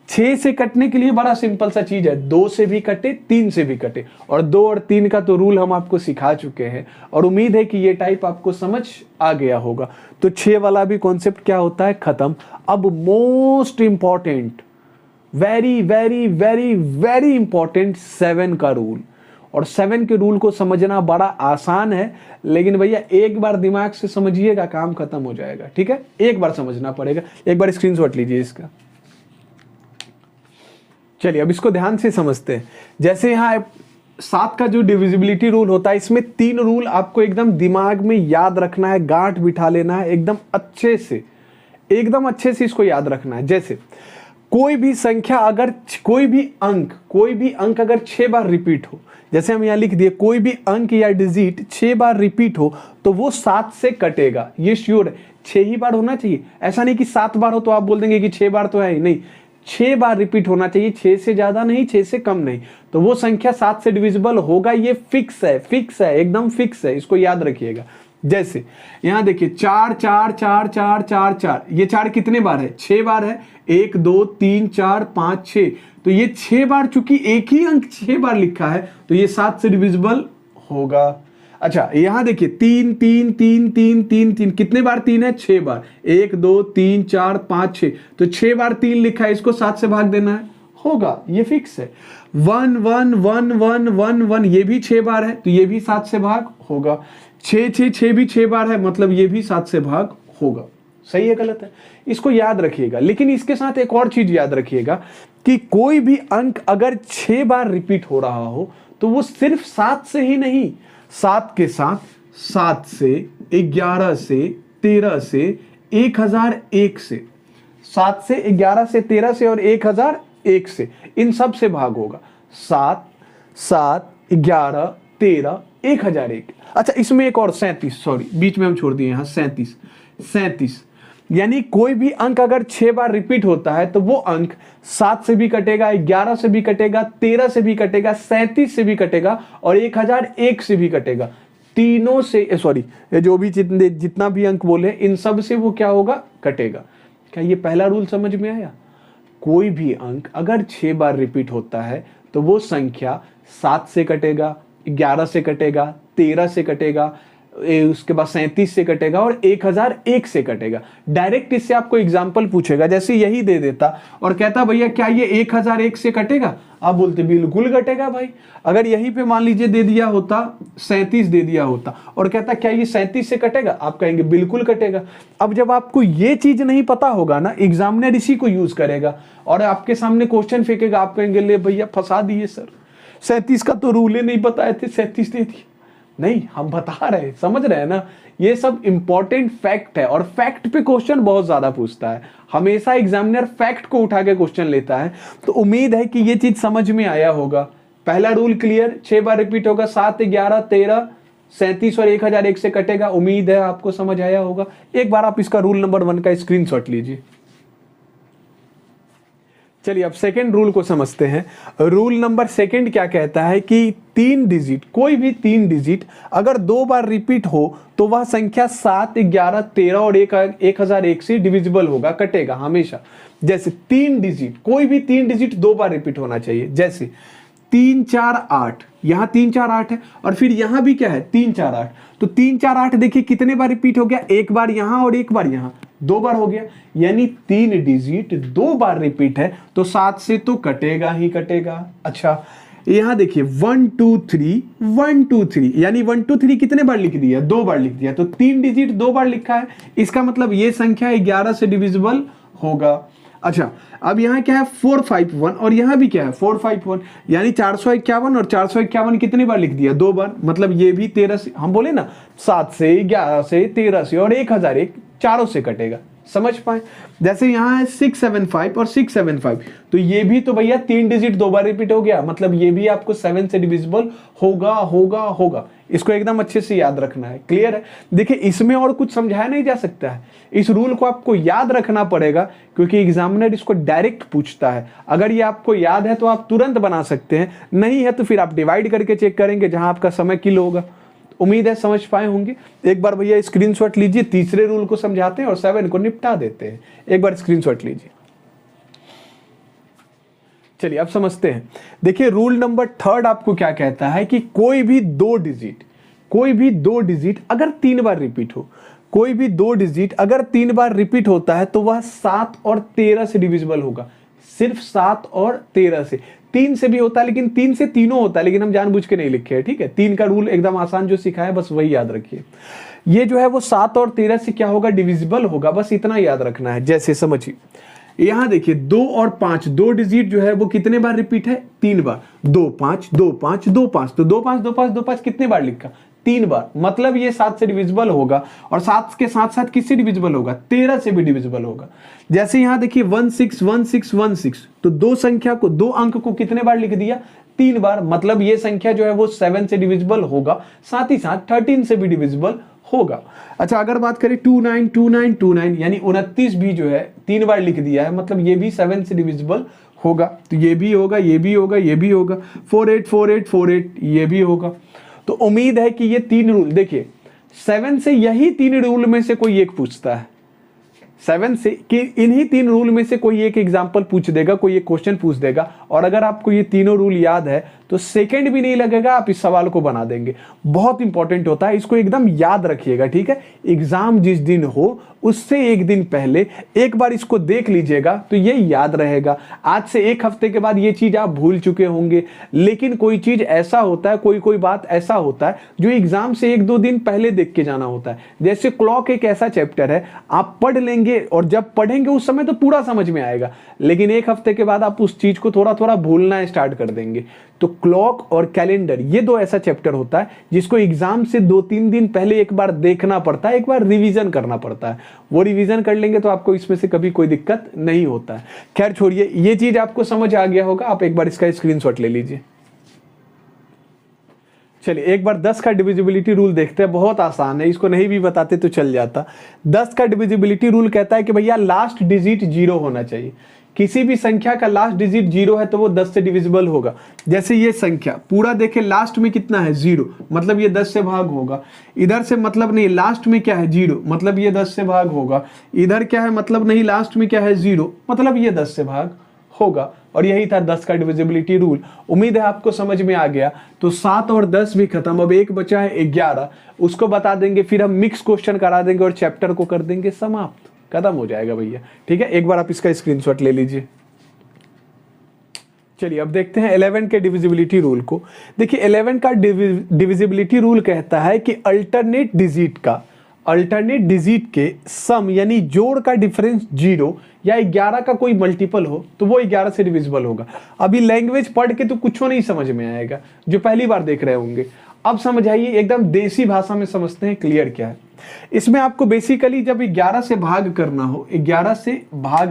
6 से कटने के लिए बड़ा सिंपल सा चीज है, 2 से भी कटे 3 से भी कटे, और 2 और 3 का तो रूल हम आपको सिखा चुके हैं और उम्मीद है कि ये टाइप आपको समझ आ गया होगा। तो 6 वाला भी कॉन्सेप्ट क्या होता है? खत्म। अब most important, very very very very important 7 का रूल। और 7 के रूल को समझना बड़ा आसान है, लेकिन भैया एक बार दिमाग से समझिएगा काम खत्म हो जाएगा। ठीक है, एक बार समझना पड़ेगा। एक बार स्क्रीनशॉट लीजिए इसका। चलिए अब इसको ध्यान से समझते हैं। जैसे यहाँ 7 का जो डिविजिबिलिटी रूल होता है, इसमें 3 रूल आपको एकदम दिमाग में याद रखना है, गांठ बिठा लेना है एकदम अच्छे से, एकदम अच्छे से इसको याद रखना है। जैसे कोई भी संख्या अगर कोई भी अंक अगर 6 बार रिपीट हो, जैसे हम यहाँ लिख दिए कोई भी अंक या डिजिट 6 बार रिपीट हो तो वो 7 से कटेगा। ये श्योर है, 6 ही बार होना चाहिए। ऐसा नहीं कि 7 बार हो तो आप बोल देंगे कि 6 बार तो है ही नहीं, 6 बार रिपीट होना चाहिए, 6 से ज्यादा नहीं, 6 से कम नहीं। तो वो संख्या 7 से डिविजिबल होगा, ये फिक्स है, फिक्स है, एकदम फिक्स है, इसको याद रखिएगा। जैसे यहां देखिए 4 4 4 4 4 4, ये 4 कितने बार है? 6 बार है। 1 2 3 4 5 6, तो ये 6 बार, चूंकि एक ही अंक 6 बार लिखा है तो ये 7 से डिविजिबल होगा। अच्छा यहां देखिए 3 3 3 3 3 3, कितने बार 3 है? 6 बार। 1 2 3 4 5 6, तो 6 बार 3 लिखा है, इसको 7 से भाग देना है, होगा, ये फिक्स है। 1 1 1 1 1 1, ये भी 6 बार है तो ये भी 7 से भाग होगा। 6 6 6 भी 6 बार है, मतलब ये भी 7 से भाग होगा। सही है गलत है? इसको याद रखिएगा। लेकिन इसके साथ एक और चीज याद रखिएगा कि कोई भी अंक अगर 6 बार रिपीट हो रहा हो तो वो सिर्फ 7 से ही नहीं, 7 के साथ 7 से 11 से 13 से 1001 से, 7 से 11 से 13 से और 1001 से, इन सब से भाग होगा। 7 7 11 13 1001। अच्छा इसमें एक और 37, सॉरी बीच में हम छोड़ दिए यहाँ, 37, यानी कोई भी अंक अगर 6 बार रिपीट होता है तो वो अंक 7 से भी कटेगा, 11 से भी कटेगा, 13 से भी कटेगा, 37 से भी कटेगा और 1001 से भी कटेगा। तीनों से, सॉरी जो भी जितना भी अंक बोले इन सब से वो क्या होगा? कटेगा। क्या ये पहला रूल समझ में आया? कोई भी अंक अगर 6 बार रिपीट होता है तो वो संख्या 7 से कटेगा, 11 से कटेगा, 13 से कटेगा, उसके बाद 37 से कटेगा और 1001 से कटेगा। डायरेक्ट इससे आपको एग्जाम्पल पूछेगा, जैसे यही दे देता और कहता भैया क्या ये 1001 से कटेगा? आप बोलते बिल्कुल कटेगा भाई। अगर यहीं पे मान लीजिए दे दिया होता 37 दे दिया होता और कहता क्या ये 37 से कटेगा, आप कहेंगे बिल्कुल कटेगा। अब जब आपको ये चीज नहीं पता होगा ना, एग्जामिनर इसी को यूज करेगा और आपके सामने क्वेश्चन फेंकेगा, आप कहेंगे ले भैया फंसा दिए सर, 37 का तो रूल ही नहीं बताए थे, 37 दे दिए। नहीं, हम बता रहे, समझ रहे हैं ना, ये सब इंपॉर्टेंट फैक्ट है और फैक्ट पे क्वेश्चन बहुत ज्यादा पूछता है, हमेशा एग्जामिनर फैक्ट को उठा के क्वेश्चन लेता है। तो उम्मीद है कि ये चीज समझ में आया होगा। पहला रूल क्लियर, 6 बार रिपीट होगा, 7, 11, 13, 37 और 1001 से कटेगा। उम्मीद है आपको समझ आया होगा। एक बार आप इसका रूल नंबर 1 का स्क्रीनशॉट लीजिए। चलिए अब सेकेंड रूल को समझते हैं। रूल नंबर 2 क्या कहता है कि 3 डिजिट, कोई भी 3 डिजिट अगर 2 बार रिपीट हो तो वह संख्या 7, 11, 13 और 1001 से डिविजिबल होगा, कटेगा हमेशा। जैसे 3 डिजिट, कोई भी 3 डिजिट 2 बार रिपीट होना चाहिए। जैसे 3, 4, 8, यहां 3, 4, 8 है और फिर यहां भी क्या है 3, 4, 8। तो 3, 4, 8 देखिए कितने बार रिपीट हो गया, एक बार यहां और एक बार यहां, 2 बार हो गया। यानी 3 डिजिट 2 बार रिपीट है तो 7 से तो कटेगा ही कटेगा। अच्छा यहां देखिए 1 2 3 1 2 3, यानी 1 2 3 कितने बार लिख दिया, 2 बार लिख दिया। तो 3 डिजिट 2 बार लिखा है, इसका मतलब ये संख्या 11 से डिविजिबल होगा। अच्छा अब यहाँ क्या है 451 और यहाँ भी क्या है 451, यानी 451 और 451 कितने बार लिख दिया, 2 बार। मतलब ये भी 13 से, हम बोले ना 7 से 11 से 13 से और 1001 चारों से कटेगा, समझ पाए। जैसे यहाँ है 675 और 675, तो ये भी तो भैया 3 डिजिट 2 बार रिपीट हो गया, मतलब ये भी आपको 7 से डिविजिबल होगा होगा होगा। इसको एकदम अच्छे से याद रखना है। क्लियर है। देखिए इसमें और कुछ समझाया नहीं जा सकता है, इस रूल को आपको याद रखना पड़ेगा क्योंकि एग्जामिनर इसको डायरेक्ट पूछता है। अगर ये आपको याद है तो आप तुरंत बना सकते हैं, नहीं है तो फिर आप डिवाइड करके चेक करेंगे जहां आपका समय किल होगा। उम्मीद है समझ पाए होंगे। एक बार भैया स्क्रीनशॉट लीजिए, तीसरे रूल को समझाते हैं और 7 को निपटा देते हैं। एक बार स्क्रीनशॉट लीजिए। चलिए अब समझते हैं। देखिए रूल नंबर 3 आपको क्या कहता है कि कोई भी 2 डिजिट अगर 3 बार रिपीट हो, कोई भी 2 डिजिट अगर 3 बार रिपीट होता है तो वह 7 और 13 से डिविजिबल होगा। सिर्फ 7 और 13 से, 3 से भी होता है लेकिन 3 से तीनों होता है, लेकिन हम जानबूझ के नहीं लिखे हैं। ठीक है, 3 का रूल एकदम आसान जो सिखाया है बस वही याद रखिए। ये जो है वो 7 और 13 से क्या होगा, डिविजिबल होगा, बस इतना याद रखना है। जैसे समझिए यहां देखिए 2 और 5, 2 डिजिट जो है वो कितने बार रिपीट है, 3 बार। 2 5 2 5 2 5, तो 2 5 2 5 2 5 कितने बार लिखा, 3 बार। मतलब ये 7 से डिविजिबल होगा और 7 के साथ साथ किससे डिविजिबल होगा, 13 से भी डिविजिबल होगा। जैसे यहां देखिए 161616, तो 2 संख्या को, 2 अंक को कितने बार लिख दिया, 3 बार। मतलब ये संख्या जो है वो 7 से डिविजिबल होगा, साथ ही साथ 13 से भी डिविजिबल होगा। अच्छा अगर बात करें 292929, यानी 29 भी जो है 3 बार लिख दिया है, मतलब ये भी 7 से डिविजिबल होगा। तो ये भी होगा, ये भी होगा, ये भी होगा। 484848 ये भी होगा। तो उम्मीद है कि ये 3 रूल, देखिए 7 से यही 3 रूल में से कोई एक पूछता है, 7 से कि इन्हीं 3 रूल में से कोई एक एग्जाम्पल पूछ देगा, कोई एक क्वेश्चन पूछ देगा। और अगर आपको ये तीनों रूल याद है तो सेकंड भी नहीं लगेगा, आप इस सवाल को बना देंगे। बहुत इंपॉर्टेंट होता है, इसको एकदम याद रखिएगा। ठीक है, एग्जाम जिस दिन हो उससे एक दिन पहले एक बार इसको देख लीजिएगा तो ये याद रहेगा। आज से 1 हफ्ते के बाद ये चीज आप भूल चुके होंगे, लेकिन कोई चीज ऐसा होता है, कोई बात ऐसा होता है जो एग्जाम से 1-2 दिन पहले देख के जाना होता है। जैसे क्लॉक एक ऐसा चैप्टर है, आप पढ़ लेंगे और जब पढ़ेंगे उस समय तो पूरा समझ में आएगा, लेकिन 1 हफ्ते के बाद आप उस चीज को थोड़ा थोड़ा भूलना स्टार्ट कर देंगे। तो क्लॉक और कैलेंडर ये 2 ऐसा चैप्टर होता है जिसको एग्जाम से 2-3 दिन पहले एक बार देखना पड़ता है, एक बार रिवीजन करना पड़ता है। वो रिवीजन कर लेंगे तो आपको इसमें से कभी कोई दिक्कत नहीं होता है। खैर छोड़िए, ये चीज आपको समझ आ गया होगा। आप एक बार इसका स्क्रीनशॉट ले लीजिए। चलिए एक बार 10 का डिविजिबिलिटी रूल देखते हैं। बहुत आसान है, इसको नहीं भी बताते तो चल जाता। 10 का डिविजिबिलिटी रूल कहता है कि भैया लास्ट डिजिट 0 होना चाहिए। किसी भी संख्या का लास्ट डिजिट 0 है तो वो 10 से डिविजिबल होगा। जैसे ये संख्या पूरा देखे लास्ट में कितना है 0, मतलब ये 10 से भाग होगा। इधर से मतलब नहीं, लास्ट में क्या है 0, मतलब ये 10 से भाग होगा। इधर क्या है, मतलब नहीं, लास्ट में क्या है 0, मतलब ये 10 से भाग होगा। और यही था 10 का डिविजिबिलिटी रूल। उम्मीद है आपको समझ में आ गया। तो 7 और 10 भी खत्म, अब एक बचा है 11, उसको बता देंगे, फिर हम मिक्स क्वेश्चन करा देंगे और चैप्टर को कर देंगे समाप्त, खत्म हो जाएगा भैया। ठीक है, एक बार आप इसका स्क्रीनशॉट ले लीजिए। चलिए अब देखते हैं 11 के डिविजिबिलिटी रूल को। देखिए 11 का डिविजिबिलिटी रूल कहता है कि अल्टरनेट डिजिट के सम यानी जोड़ का डिफरेंस 0 या 11 का कोई मल्टीपल हो तो वो 11 से डिविजिबल होगा। अभी लैंग्वेज पढ़ के तो कुछ नहीं समझ में आएगा, जो पहली बार देख रहे होंगे। अब समझ आइए, एकदम देसी भाषा में समझते हैं क्लियर क्या है। इसमें आपको बेसिकली जब 11 से भाग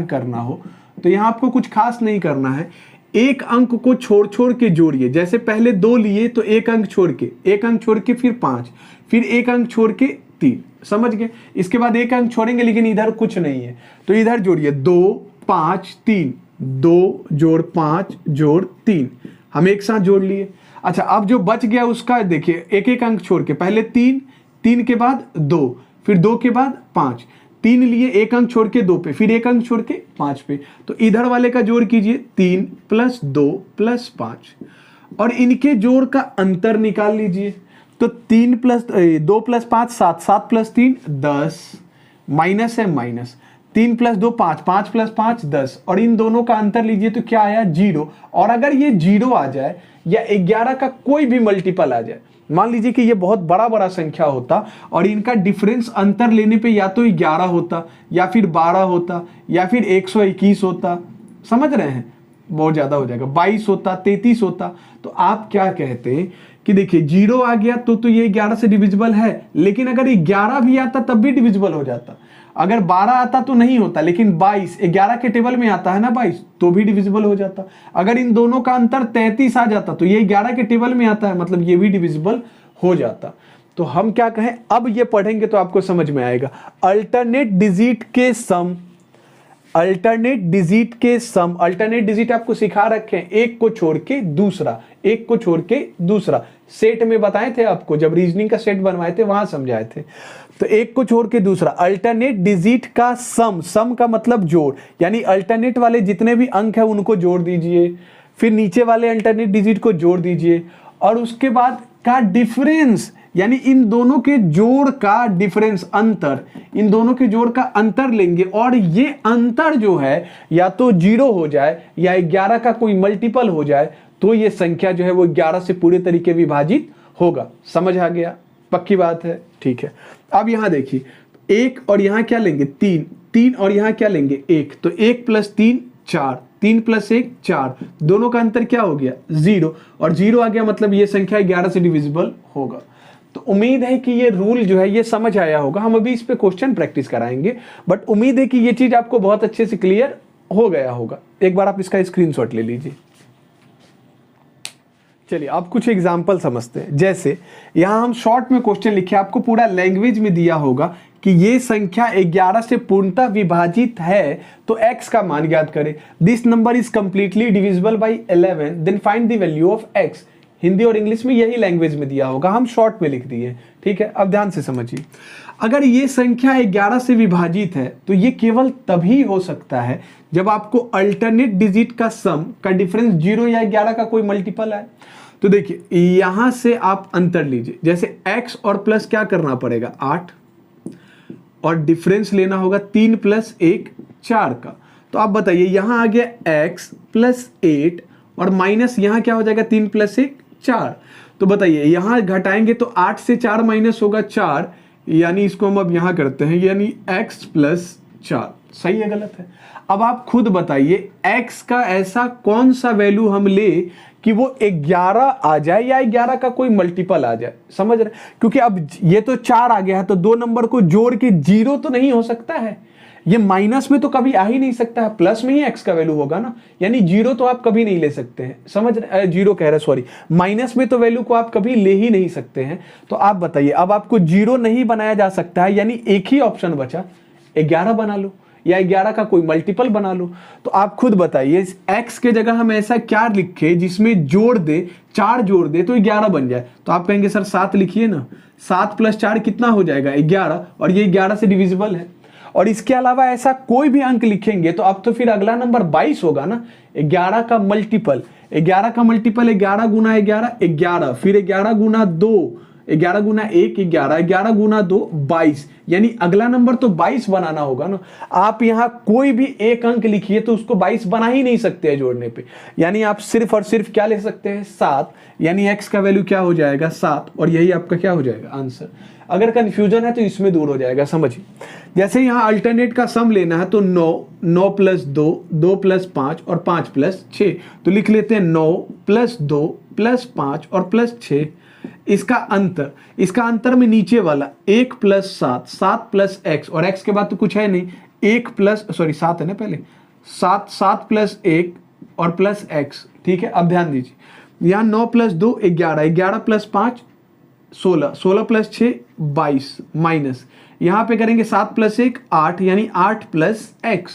करना हो तो यहाँ आपको कुछ खास नहीं करना है। एक अंक को छोड़ के जोड़िए। जैसे पहले 2 लिए तो एक अंक छोड़ के फिर 5, फिर एक अंक छोड़ के 3, समझ गए। इसके बाद एक अंक छोड़ेंगे लेकिन इधर कुछ नहीं है तो इधर जोड़िए 2 5 3, 2 जोड़ 5 जोड़ 3, हम एक साथ जोड़ लिए। अच्छा, अब जो बच गया उसका देखिए, एक एक अंक छोड़ के पहले 3 के बाद 2, फिर 2 के बाद 5, 3 लिए, एक अंक छोड़ के 2 पे, फिर एक अंक छोड़ के 5 पे। तो इधर वाले का जोड़ कीजिए 3 + 2 + 5 और इनके जोड़ का अंतर निकाल लीजिए। तो 2 + 5 7, 7 + 3 10, माइनस है माइनस, 3 + 2 5, 5 + 5 10 और इन दोनों का अंतर लीजिए तो क्या आया 0। और अगर ये 0 आ जाए या 11 का कोई भी मल्टीपल आ जाए, मान लीजिए कि ये बहुत बड़ा संख्या होता और इनका डिफरेंस अंतर लेने पे या तो 11 होता या फिर 12 होता या फिर 121 होता, समझ रहे हैं, बहुत ज्यादा हो जाएगा, 22 होता, 33 होता। तो आप क्या कहते हैं कि देखिए 0 आ गया तो ये 11 से डिविजिबल है, लेकिन अगर 11 भी आता तब भी डिविजिबल हो जाता। अगर 12 आता तो नहीं होता, लेकिन 22 11 के टेबल में आता है ना 22, तो भी डिविजिबल हो जाता। अगर इन दोनों का अंतर 33 आ जाता तो ये 11 के टेबल में आता है, मतलब ये भी डिविजिबल हो जाता। तो हम क्या कहें, अब ये पढ़ेंगे तो आपको समझ में आएगा। अल्टरनेट डिजिट आपको सिखा रखे हैं, एक को छोड़ के दूसरा, सेट में बताए थे आपको, जब रीजनिंग का सेट बनवाए थे वहां समझाए थे। तो एक को छोड़ के दूसरा, अल्टरनेट डिजिट का सम का मतलब जोड़, यानी अल्टरनेट वाले जितने भी अंक है उनको जोड़ दीजिए, फिर नीचे वाले अल्टरनेट डिजिट को जोड़ दीजिए और उसके बाद का डिफरेंस, यानी इन दोनों के जोड़ का डिफरेंस, अंतर, इन दोनों के जोड़ का अंतर लेंगे और ये अंतर जो है या तो 0 हो जाए या 11 का कोई मल्टीपल हो जाए तो ये संख्या जो है वो 11 से पूरे तरीके विभाजित होगा। समझ आ गया, पक्की बात है, ठीक है। अब यहां देखिए, 1 और यहां क्या लेंगे 3 और यहां क्या लेंगे 1, तो 1 + 3 4, 3 + 1 4, दोनों का अंतर क्या हो गया 0 और 0 आ गया, मतलब ये संख्या 11 से डिविजिबल होगा। तो उम्मीद है कि ये रूल जो है ये समझ आया होगा। हम अभी इस पे क्वेश्चन प्रैक्टिस कराएंगे, बट उम्मीद है कि ये चीज आपको बहुत अच्छे से क्लियर हो गया होगा। एक बार आप इसका स्क्रीनशॉट ले लीजिए। चलिए अब कुछ एग्जाम्पल समझते हैं। जैसे यहां हम शॉर्ट में क्वेश्चन लिखे, आपको पूरा लैंग्वेज में दिया होगा कि ये संख्या 11 से पूर्णतः विभाजित है तो x का मान ज्ञात करें। This number is completely divisible by 11, then find the value of x। Hindi और इंग्लिश में यही लैंग्वेज में दिया होगा, हम शॉर्ट में लिख दिए, ठीक है। अब ध्यान से समझिए, अगर ये संख्या 11 से विभाजित है तो ये केवल तभी हो सकता है जब आपको अल्टरनेट डिजिट का सम का डिफरेंस 0 या 11 का कोई मल्टीपल आए। तो देखिए यहां से आप अंतर लीजिए, जैसे x और प्लस क्या करना पड़ेगा 8 और डिफरेंस लेना होगा 3 + 1 4 का। तो आप बताइए यहां आ गया x + 8 और माइनस यहां क्या हो जाएगा 3 + 1 4। तो बताइए यहां घटाएंगे तो 8 से 4 माइनस होगा 4, यानी इसको हम अब यहां करते हैं, यानी x + 4। सही है गलत है? अब आप खुद बताइए x का ऐसा कौन सा वैल्यू हम ले कि वो 11 आ जाए या 11 का कोई मल्टीपल आ जाए। समझ रहे? क्योंकि अब ये तो 4 आ गया है तो 2 नंबर को जोड़ के 0 तो नहीं हो सकता है, ये माइनस में तो कभी आ ही नहीं सकता है, प्लस में ही x का वैल्यू होगा ना, यानी 0 तो आप कभी नहीं ले सकते हैं। समझ रहे? 0 कह रहे, सॉरी, माइनस में तो वैल्यू को आप कभी ले ही नहीं सकते हैं। तो आप बताइए, अब आपको 0 नहीं बनाया जा सकता है, यानी एक ही ऑप्शन बचा, 11 बना लो या 11 का कोई मल्टीपल बना लो। तो आप खुद बताइए x के जगह हम ऐसा क्या लिखे जिसमें जोड़ दे, 4 जोड़ दे तो 11 बन जाए। तो आप कहेंगे सर 7 लिखिए ना, 7 + 4 कितना हो जाएगा 11, और ये 11 से डिविजिबल है। और इसके अलावा ऐसा कोई भी अंक लिखेंगे तो अब तो फिर अगला नंबर 22 होगा ना, 11 का मल्टीपल 11 × 11 × 11, फिर 11 × 2 11 गुना 1 11, 11 गुना 2 22, यानी अगला नंबर तो 22 बनाना होगा ना। आप यहां कोई भी एक अंक लिखिए तो उसको 22 बना ही नहीं सकते हैं जोड़ने पे, यानी आप सिर्फ और सिर्फ क्या ले सकते हैं 7, यानी x का वैल्यू क्या हो जाएगा 7, और यही आपका क्या हो जाएगा आंसर। अगर कंफ्यूजन है तो इसमें दूर हो जाएगा, समझिए। जैसे यहां अल्टरनेट का सम लेना है तो 9 प्लस 2, 2 प्लस 5 और 5 प्लस 6, तो लिख लेते हैं 9 प्लस 2 प्लस 5 और प्लस 6। इसका अंतर में नीचे वाला 1 प्लस 7, 7 प्लस x, और x के बाद तो कुछ है नहीं, 7 है ना पहले, 7 प्लस 1 और प्लस x, ठीक है। अब ध्यान दीजिए, यहाँ 9 प्लस 2 11, 11 प्लस 5 16, 16 प्लस 6 22, माइनस यहाँ पे करेंगे 7 प्लस 1 8, यानी 8 प्लस x।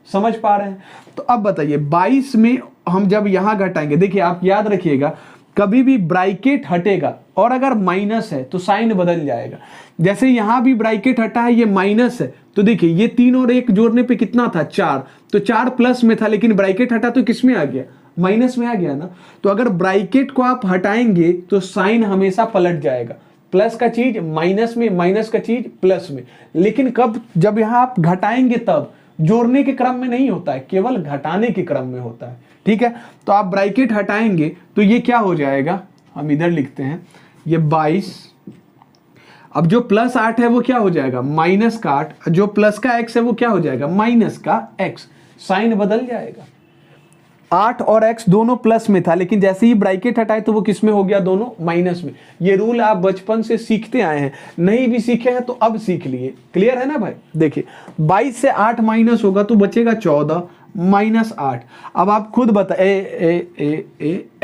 समझ पा रहे हैं? तो अब बताइए 22 में हम जब यहां घटाएंगे, देखिए आप याद रखिएगा कभी भी ब्रैकेट हटेगा और अगर माइनस है तो साइन बदल जाएगा। जैसे यहां भी ब्रैकेट हटा है, ये माइनस है, तो देखिए ये 3 और 1 जोड़ने पे कितना था 4, तो 4 प्लस में था, लेकिन ब्रैकेट हटा तो किस में आ गया, माइनस में आ गया ना। तो अगर ब्रैकेट को आप हटाएंगे तो साइन हमेशा पलट जाएगा, प्लस का चीज माइनस में, माइनस का चीज प्लस में। लेकिन कब, जब यहां आप घटाएंगे तब, जोड़ने के क्रम में नहीं होता है, केवल घटाने के क्रम में होता है, ठीक है। तो आप ब्रैकेट हटाएंगे तो ये क्या हो जाएगा, हम इधर लिखते हैं ये 22, अब जो प्लस 8 है वो क्या हो जाएगा माइनस का 8, जो प्लस का x है वो क्या हो जाएगा माइनस का x, साइन बदल जाएगा। 8 और x दोनों प्लस में था, लेकिन जैसे ही ब्रैकेट हटाए तो वो किस में हो गया, दोनों माइनस में। ये रूल आप बचपन से सीखते आए हैं, नहीं भी सीखे हैं तो अब सीख लिए। क्लियर है ना भाई? देखिए 22 से 8 माइनस होगा तो बचेगा 14 माइनस 8। अब आप खुद बता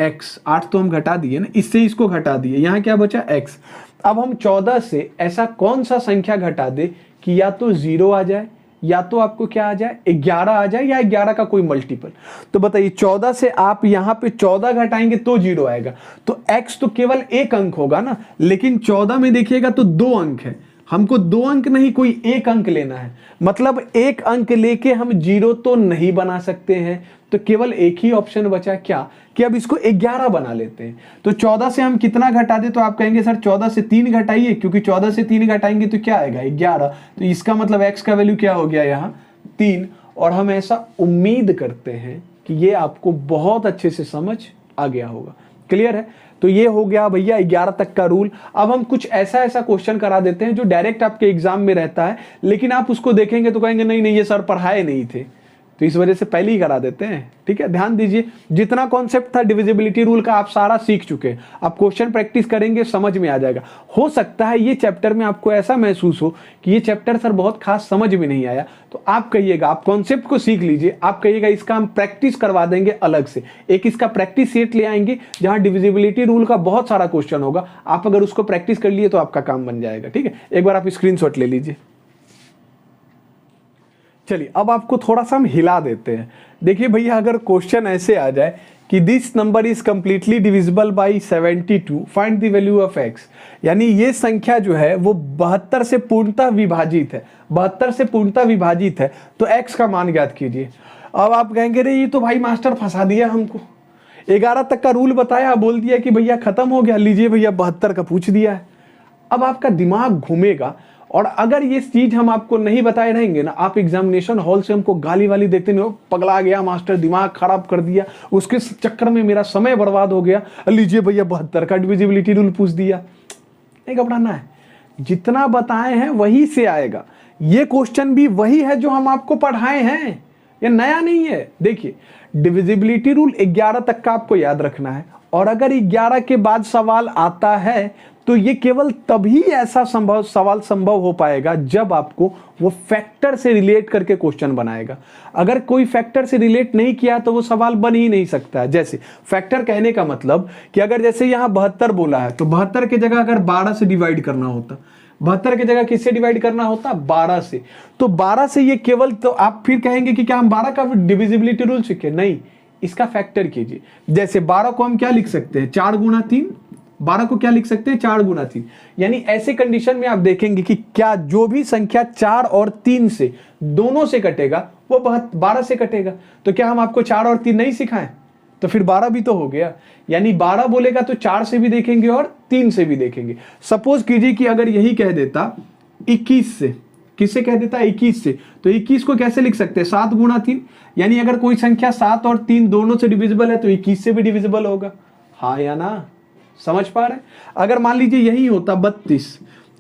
x, 8 तो हम घटा दिए ना, इससे इसको घटा दिए, यहाँ क्या बचा x। अब हम 14 से ऐसा कौन सा संख्या घटा दे कि या तो 0 आ जाए, या तो आपको क्या आ जाए 11 आ जाए, या 11 का कोई मल्टीपल। तो बताइए 14 से आप यहां पे 14 घटाएंगे तो 0 आएगा, तो x तो केवल एक अंक होगा ना, लेकिन 14 में देखिएगा तो 2 अंक है, हमको 2 अंक नहीं कोई एक अंक लेना है। मतलब एक अंक लेके हम 0 तो नहीं बना सकते हैं, तो केवल एक ही ऑप्शन बचा क्या, कि अब इसको 11 बना लेते हैं। तो 14 से हम कितना घटा दे, तो आप कहेंगे सर 14 से 3 घटाइए, क्योंकि 14 से 3 घटाएंगे तो क्या आएगा 11, तो इसका मतलब x का वैल्यू क्या हो गया यहाँ 3। और हम ऐसा उम्मीद करते हैं कि ये आपको बहुत अच्छे से समझ आ गया होगा। क्लियर है? तो ये हो गया भैया 11 तक का रूल। अब हम कुछ ऐसा क्वेश्चन करा देते हैं जो डायरेक्ट आपके एग्जाम में रहता है, लेकिन आप उसको देखेंगे तो कहेंगे नहीं ये सर पढ़ाए नहीं थे, तो इस वजह से पहले ही करा देते हैं। ठीक है, ध्यान दीजिए, जितना कॉन्सेप्ट था डिविजिबिलिटी रूल का आप सारा सीख चुके हैं। आप क्वेश्चन प्रैक्टिस करेंगे समझ में आ जाएगा। हो सकता है ये चैप्टर में आपको ऐसा महसूस हो कि ये चैप्टर सर बहुत खास समझ में नहीं आया, तो आप कहिएगा, आप कॉन्सेप्ट को सीख लीजिए, आप कहिएगा इसका हम प्रैक्टिस करवा देंगे अलग से, एक इसका प्रैक्टिस सेट ले आएंगे जहां डिविजिबिलिटी रूल का बहुत सारा क्वेश्चन होगा। आप अगर उसको प्रैक्टिस कर लिए तो आपका काम बन जाएगा। ठीक है, एक बार आप स्क्रीनशॉट ले लीजिए। चलिए अब आपको थोड़ा सा हम हिला देते हैं। देखिए भैया, अगर क्वेश्चन ऐसे आ जाए कि this number is completely divisible bye 72, find the value of x, यानी ये संख्या जो है वो 72 से पूर्णतः विभाजित है, 72 से पूर्णतः विभाजित है, तो x का मान ज्ञात कीजिए। अब आप कहेंगे रे ये तो भाई मास्टर फंसा दिया हमको, 11 तक का रूल बताया, बोल दिया कि भैया खत्म हो गया, लीजिए भैया 72 का पूछ दिया है। अब आपका दिमाग घूमेगा, और अगर ये चीज हम आपको नहीं बताए रहेंगे ना, आप एग्जामिनेशन हॉल से हमको गाली वाली देखते नहीं, पगला गया मास्टर, दिमाग खराब कर दिया, उसके चक्कर में मेरा समय बर्बाद हो गया, लीजिए भैया 72 का डिविजिबिलिटी रूल पूछ दिया। नहीं घबराना है, जितना बताए हैं वही से आएगा। ये क्वेश्चन भी वही है जो हम आपको पढ़ाए हैं, ये नया नहीं है। देखिए डिविजिबिलिटी रूल 11 तक का आपको याद रखना है, और अगर 11 के बाद सवाल आता है तो ये केवल तभी ऐसा सवाल संभव हो पाएगा जब आपको वो फैक्टर से रिलेट करके क्वेश्चन बनाएगा। अगर कोई फैक्टर से रिलेट नहीं किया तो वो सवाल बन ही नहीं सकता है। जैसे फैक्टर कहने का मतलब कि अगर जैसे यहाँ 72 बोला है, तो 72 की जगह अगर 12 से डिवाइड करना होता, 72 की जगह किससे डिवाइड करना होता 12 से, तो 12 से ये केवल, तो आप फिर कहेंगे कि क्या हम 12 का डिविजिबिलिटी रूल सीखे? नहीं, इसका फैक्टर कीजिए। जैसे 12 को हम क्या लिख सकते हैं 4 गुना 3, 12 को क्या लिख सकते हैं 4 गुना 3, यानी ऐसे कंडीशन में आप देखेंगे कि क्या जो भी संख्या 4 और 3 से दोनों से कटेगा वो 12 से कटेगा। तो क्या हम आपको 4 और 3 नहीं सिखाएं? तो फिर 12 भी तो हो गया। यानी 12 बोलेगा तो 4 से भी देखेंगे और 3 से भी देखेंगे। सपोज कीजिए कि अगर यही कह देता 21 से, किससे कह देता 21 से, तो 21 को कैसे लिख सकते हैं 7 गुणा 3। यानी अगर कोई संख्या 7 और 3 दोनों से डिविजिबल है तो 21 से भी डिविजिबल होगा, हाँ या ना, समझ पा रहे हैं। अगर मान लीजिए यही होता 32,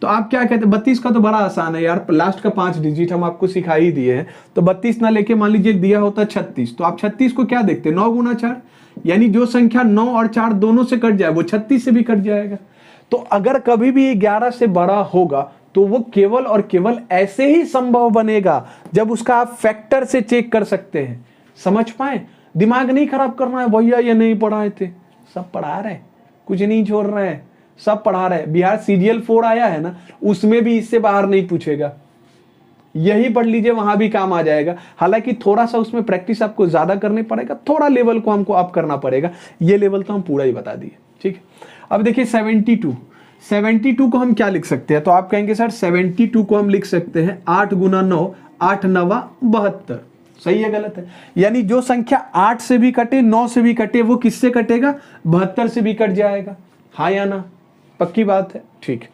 तो आप क्या कहते हैं, 32 का तो बड़ा आसान है यार, लास्ट का 5 डिजिट हम आपको सिखा ही दिए हैं। तो 32 ना लेके मान लीजिए दिया होता 36, तो आप 36 को क्या देखते हैं 9 गुना 4, यानी जो संख्या 9 और 4 दोनों से कट जाए वो 36 से भी कट जाएगा। तो अगर कभी भी 11 से बड़ा होगा तो वो केवल और केवल ऐसे ही संभव बनेगा जब उसका आप फैक्टर से चेक कर सकते हैं। समझ पाए, दिमाग नहीं खराब करना है भैया ये नहीं पढ़ाए थे, सब पढ़ा रहे, कुछ नहीं छोड़ रहे हैं, सब पढ़ा रहे। बिहार CGL 4 आया है ना, उसमें भी इससे बाहर नहीं पूछेगा, यही पढ़ लीजिए वहां भी काम आ जाएगा। हालांकि थोड़ा सा उसमें प्रैक्टिस आपको ज्यादा करनी पड़ेगा, थोड़ा लेवल को हमको अप करना पड़ेगा, ये लेवल तो हम पूरा ही बता दिए, ठीक है। अब देखिए 72 को हम क्या लिख सकते हैं, तो आप कहेंगे सर 72 को हम लिख सकते हैं 8 गुना 9, 8 9 72। सही है गलत है? यानी जो संख्या 8 से भी कटे 9 से भी कटे वो किससे कटेगा 72 से भी कट जाएगा, हाँ या ना, पक्की बात है, ठीक।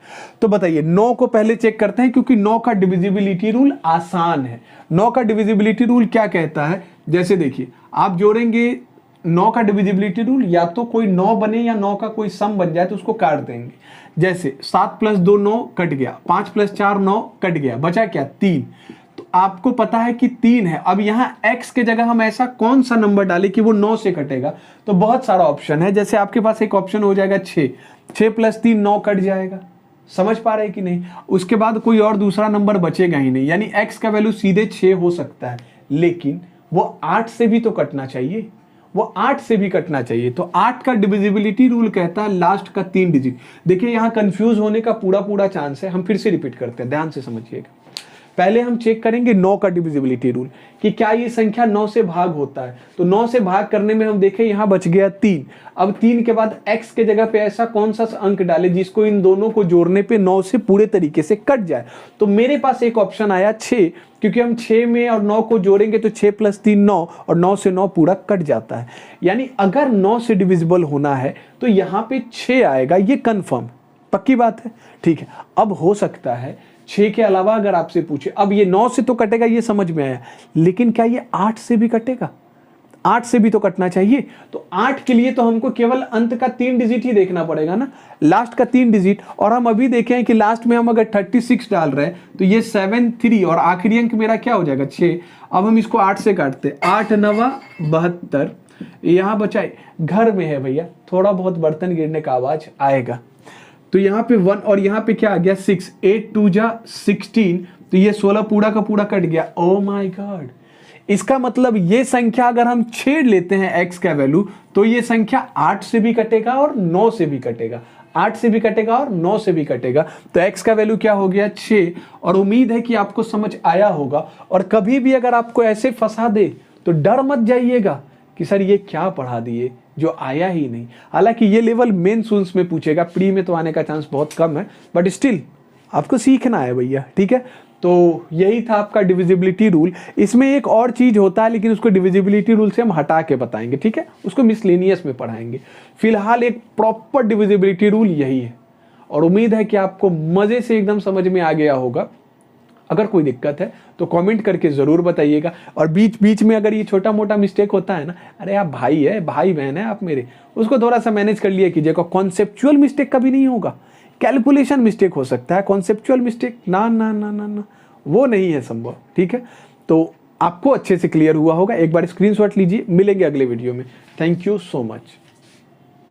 तो बताइए 9 को पहले चेक करते हैं, क्योंकि 9 का डिविजिबिलिटी रूल आसान है। 9 का डिविजिबिलिटी रूल क्या कहता है, जैसे देखिए आप जोड़ेंगे 9 का डिविजिबिलिटी रूल, या तो कोई 9 बने या 9 का कोई सम बन जाए तो उसको काट देंगे। जैसे 7 + 2 9 कट गया, 5 + 4 9 कट गया, बचा क्या 3। तो आपको पता है कि 3 है, अब यहाँ x के जगह हम ऐसा कौन सा नंबर डालें कि वो 9 से कटेगा, तो बहुत सारा ऑप्शन है। जैसे आपके पास एक ऑप्शन हो जाएगा 6 + 3 9 कट जाएगा, समझ पा रहे हैं कि नहीं। उसके बाद कोई और दूसरा नंबर बचेगा ही नहीं, यानी x का वैल्यू सीधे 6 हो सकता है, लेकिन वो 8 से भी तो कटना चाहिए, वो 8 से भी कटना चाहिए। तो 8 का डिविजिबिलिटी रूल कहता है लास्ट का 3 डिजिट। देखिए यहाँ कंफ्यूज होने का पूरा चांस है, हम फिर से रिपीट करते हैं, ध्यान से समझिएगा। पहले हम चेक करेंगे 9 का डिविजिबिलिटी रूल कि क्या ये संख्या 9 से भाग होता है। तो 9 से भाग करने में हम देखें यहाँ बच गया 3। अब 3 के बाद x के जगह पे ऐसा कौन सा अंक डाले जिसको इन दोनों को जोड़ने पे 9 से पूरे तरीके से कट जाए। तो मेरे पास एक ऑप्शन आया 6, क्योंकि हम 6 में और 9 को जोड़ेंगे तो 6 + 3 9 और 9 से 9 पूरा कट जाता है। यानी अगर 9 से डिविजिबल होना है तो यहाँ पे 6 आएगा, ये कन्फर्म, पक्की बात है, ठीक है। अब हो सकता है 6 के अलावा अगर आपसे पूछे, अब ये 9 से तो कटेगा ये समझ में आया, लेकिन क्या ये 8 से भी कटेगा, 8 से भी तो कटना चाहिए। तो 8 के लिए तो हमको केवल अंत का 3 डिजिट ही देखना पड़ेगा ना, लास्ट का 3 डिजिट। और हम अभी देखें कि लास्ट में हम अगर 36 डाल रहे हैं तो ये 7 3 और आखिरी अंक मेरा क्या हो जाएगा 6। अब हम इसको 8 से काटते, 8 9 72, यहाँ बचाए, घर में है भैया, थोड़ा बहुत बर्तन गिरने का आवाज आएगा। तो यहाँ पे 1 और यहाँ पे क्या आ गया 6, 8 2 जा 16, तो ये 16 पूरा का पूरा कट गया। ओ माय गॉड, इसका मतलब ये संख्या अगर हम छेड़ लेते हैं x का वैल्यू तो ये संख्या 8 से भी कटेगा और 9 से भी कटेगा, 8 से भी कटेगा और 9 से भी कटेगा। तो x का वैल्यू क्या हो गया 6। और उम्मीद है कि आपको समझ आया होगा। और कभी भी अगर आपको ऐसे फंसा दे तो डर मत जाइएगा कि सर ये क्या पढ़ा दिए जो आया ही नहीं। हालांकि ये लेवल मेन सूल्स में पूछेगा, प्री में तो आने का चांस बहुत कम है, बट स्टिल आपको सीखना है भैया, ठीक है। तो यही था आपका डिविजिबिलिटी रूल। इसमें एक और चीज होता है लेकिन उसको डिविजिबिलिटी रूल से हम हटा के बताएंगे, ठीक है, उसको मिसलेनियस में पढ़ाएंगे। फिलहाल एक प्रॉपर डिविजिबिलिटी रूल यही है और उम्मीद है कि आपको मजे से एकदम समझ में आ गया होगा। अगर कोई दिक्कत है तो कमेंट करके ज़रूर बताइएगा। और बीच बीच में अगर ये छोटा मोटा मिस्टेक होता है ना, अरे आप भाई है, भाई बहन है आप मेरे, उसको थोड़ा सा मैनेज कर लिया कीजिएगा। कॉन्सेप्चुअल मिस्टेक कभी नहीं होगा, कैलकुलेशन मिस्टेक हो सकता है, कॉन्सेप्चुअल मिस्टेक ना ना ना ना ना वो नहीं है संभव, ठीक है। तो आपको अच्छे से क्लियर हुआ होगा। एक बार स्क्रीनशॉट लीजिए, मिलेंगे अगले वीडियो में। Thank you so much.